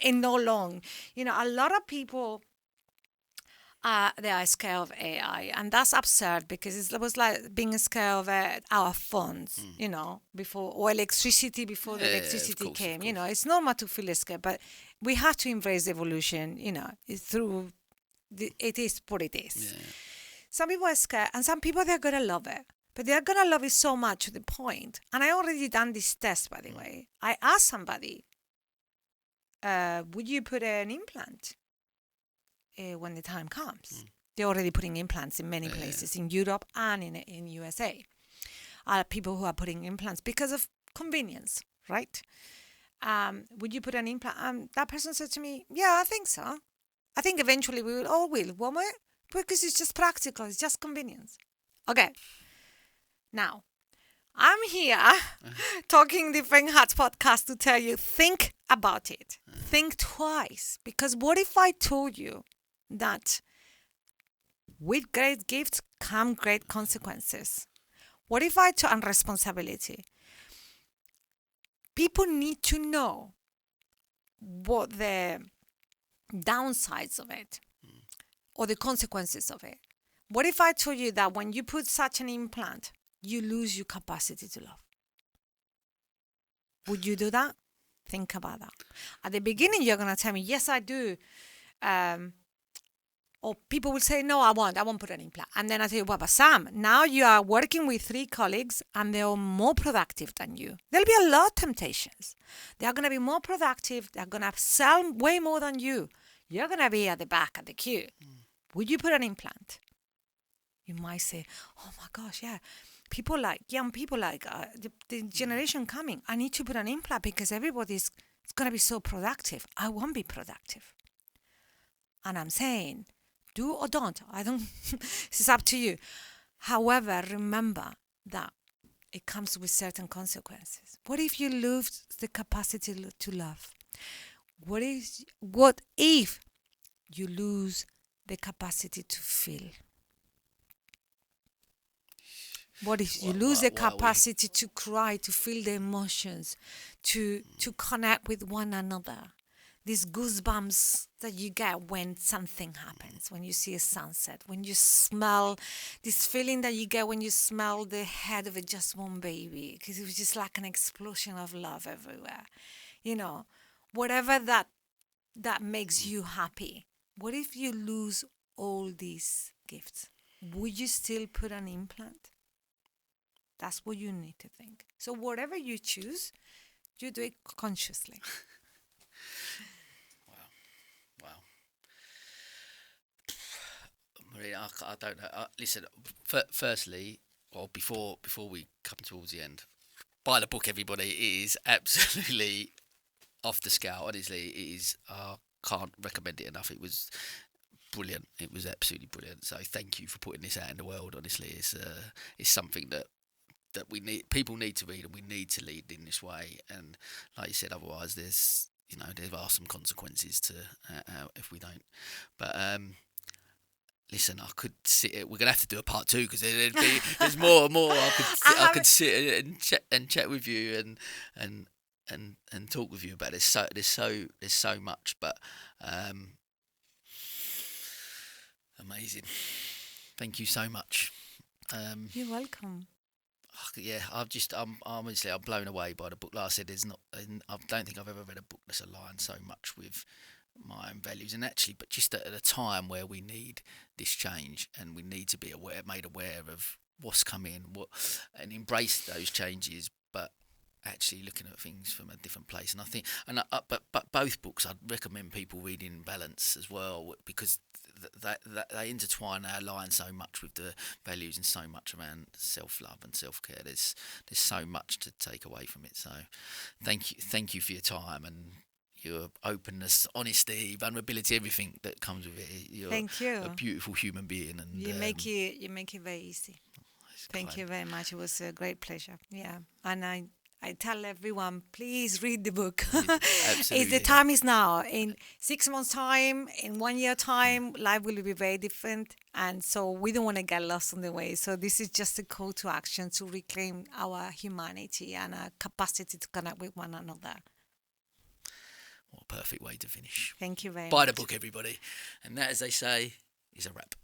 in no long. A lot of people, they are scared of AI, and that's absurd, because it was like being scared of our phones, before, or electricity before the electricity came. It's normal to feel scared, but we have to embrace evolution. It is what it is. Yeah. Some people are scared, and some people, they're gonna love it, but they're gonna love it so much to the point. And I already done this test, by the way. I asked somebody, would you put an implant when the time comes? They're already putting implants in many places, in Europe and in USA. People who are putting implants because of convenience, right? Would you put an implant? That person said to me, yeah, I think so. I think eventually we will all will, won't we? Because it's just practical, it's just convenience. Okay. Now, I'm here talking Different Hearts podcast to tell you, think about it. Think twice. Because what if I told you that with great gifts come great consequences? What if I told, and responsibility? People need to know what the downsides of it or the consequences of it. What if I told you that when you put such an implant, you lose your capacity to love? Would you do that? Think about that. At the beginning, you're going to tell me, yes, I do. Or people will say, no, I won't put an implant. And then I tell you, well, but Sam, now you are working with 3 colleagues and they are more productive than you. There'll be a lot of temptations. They are going to be more productive. They're going to sell way more than you. You're going to be at the back at the queue. Would you put an implant? You might say, oh my gosh, yeah. Young people the generation coming, I need to put an implant because everybody's going to be so productive. I won't be productive. And I'm saying, do or don't. I don't, it's up to you. However, remember that it comes with certain consequences. What if you lose the capacity to love? What if you lose the capacity to feel? What if you lose the capacity to cry, to feel the emotions, to connect with one another? These goosebumps that you get when something happens, when you see a sunset, when you smell, this feeling that you get when you smell the head of a just born baby, because it was just like an explosion of love everywhere. Whatever that makes you happy. What if you lose all these gifts? Would you still put an implant? That's what you need to think. So whatever you choose, you do it consciously. Wow. Marina, I don't know. Listen, firstly, well, before we come towards the end, buy the book, everybody. It is absolutely off the scale. Honestly, it is. I can't recommend it enough. It was brilliant. It was absolutely brilliant. So thank you for putting this out in the world. Honestly, it's something that we need. People need to read, and we need to lead in this way. And like you said, otherwise, there are some consequences to if we don't. But listen, I could sit. We're gonna have to do a part 2 because there's more and more. I could sit and chat with you and talk with you about this. There's so much, but amazing. Thank you so much. You're welcome. Yeah, I'm honestly blown away by the book. Like I said, I don't think I've ever read a book that's aligned so much with my own values, and actually, but just at a time where we need this change and we need to be made aware of what's coming, and embrace those changes, but actually looking at things from a different place. And I think, but both books I'd recommend people reading in balance as well, because they intertwine our line so much with the values and so much around self-love and self-care. There's so much to take away from it. So thank you for your time and your openness, honesty, vulnerability, everything that comes with it. You're Thank you. a beautiful human being, and You make it very easy. Thank you very much. It was a great pleasure. Yeah, and I tell everyone, please read the book. Absolutely. The time is now. In 6 months' time, in 1 year time, life will be very different. And so we don't want to get lost on the way. So this is just a call to action to reclaim our humanity and our capacity to connect with one another. What a perfect way to finish. Thank you very much. Buy the book, everybody. And that, as they say, is a wrap.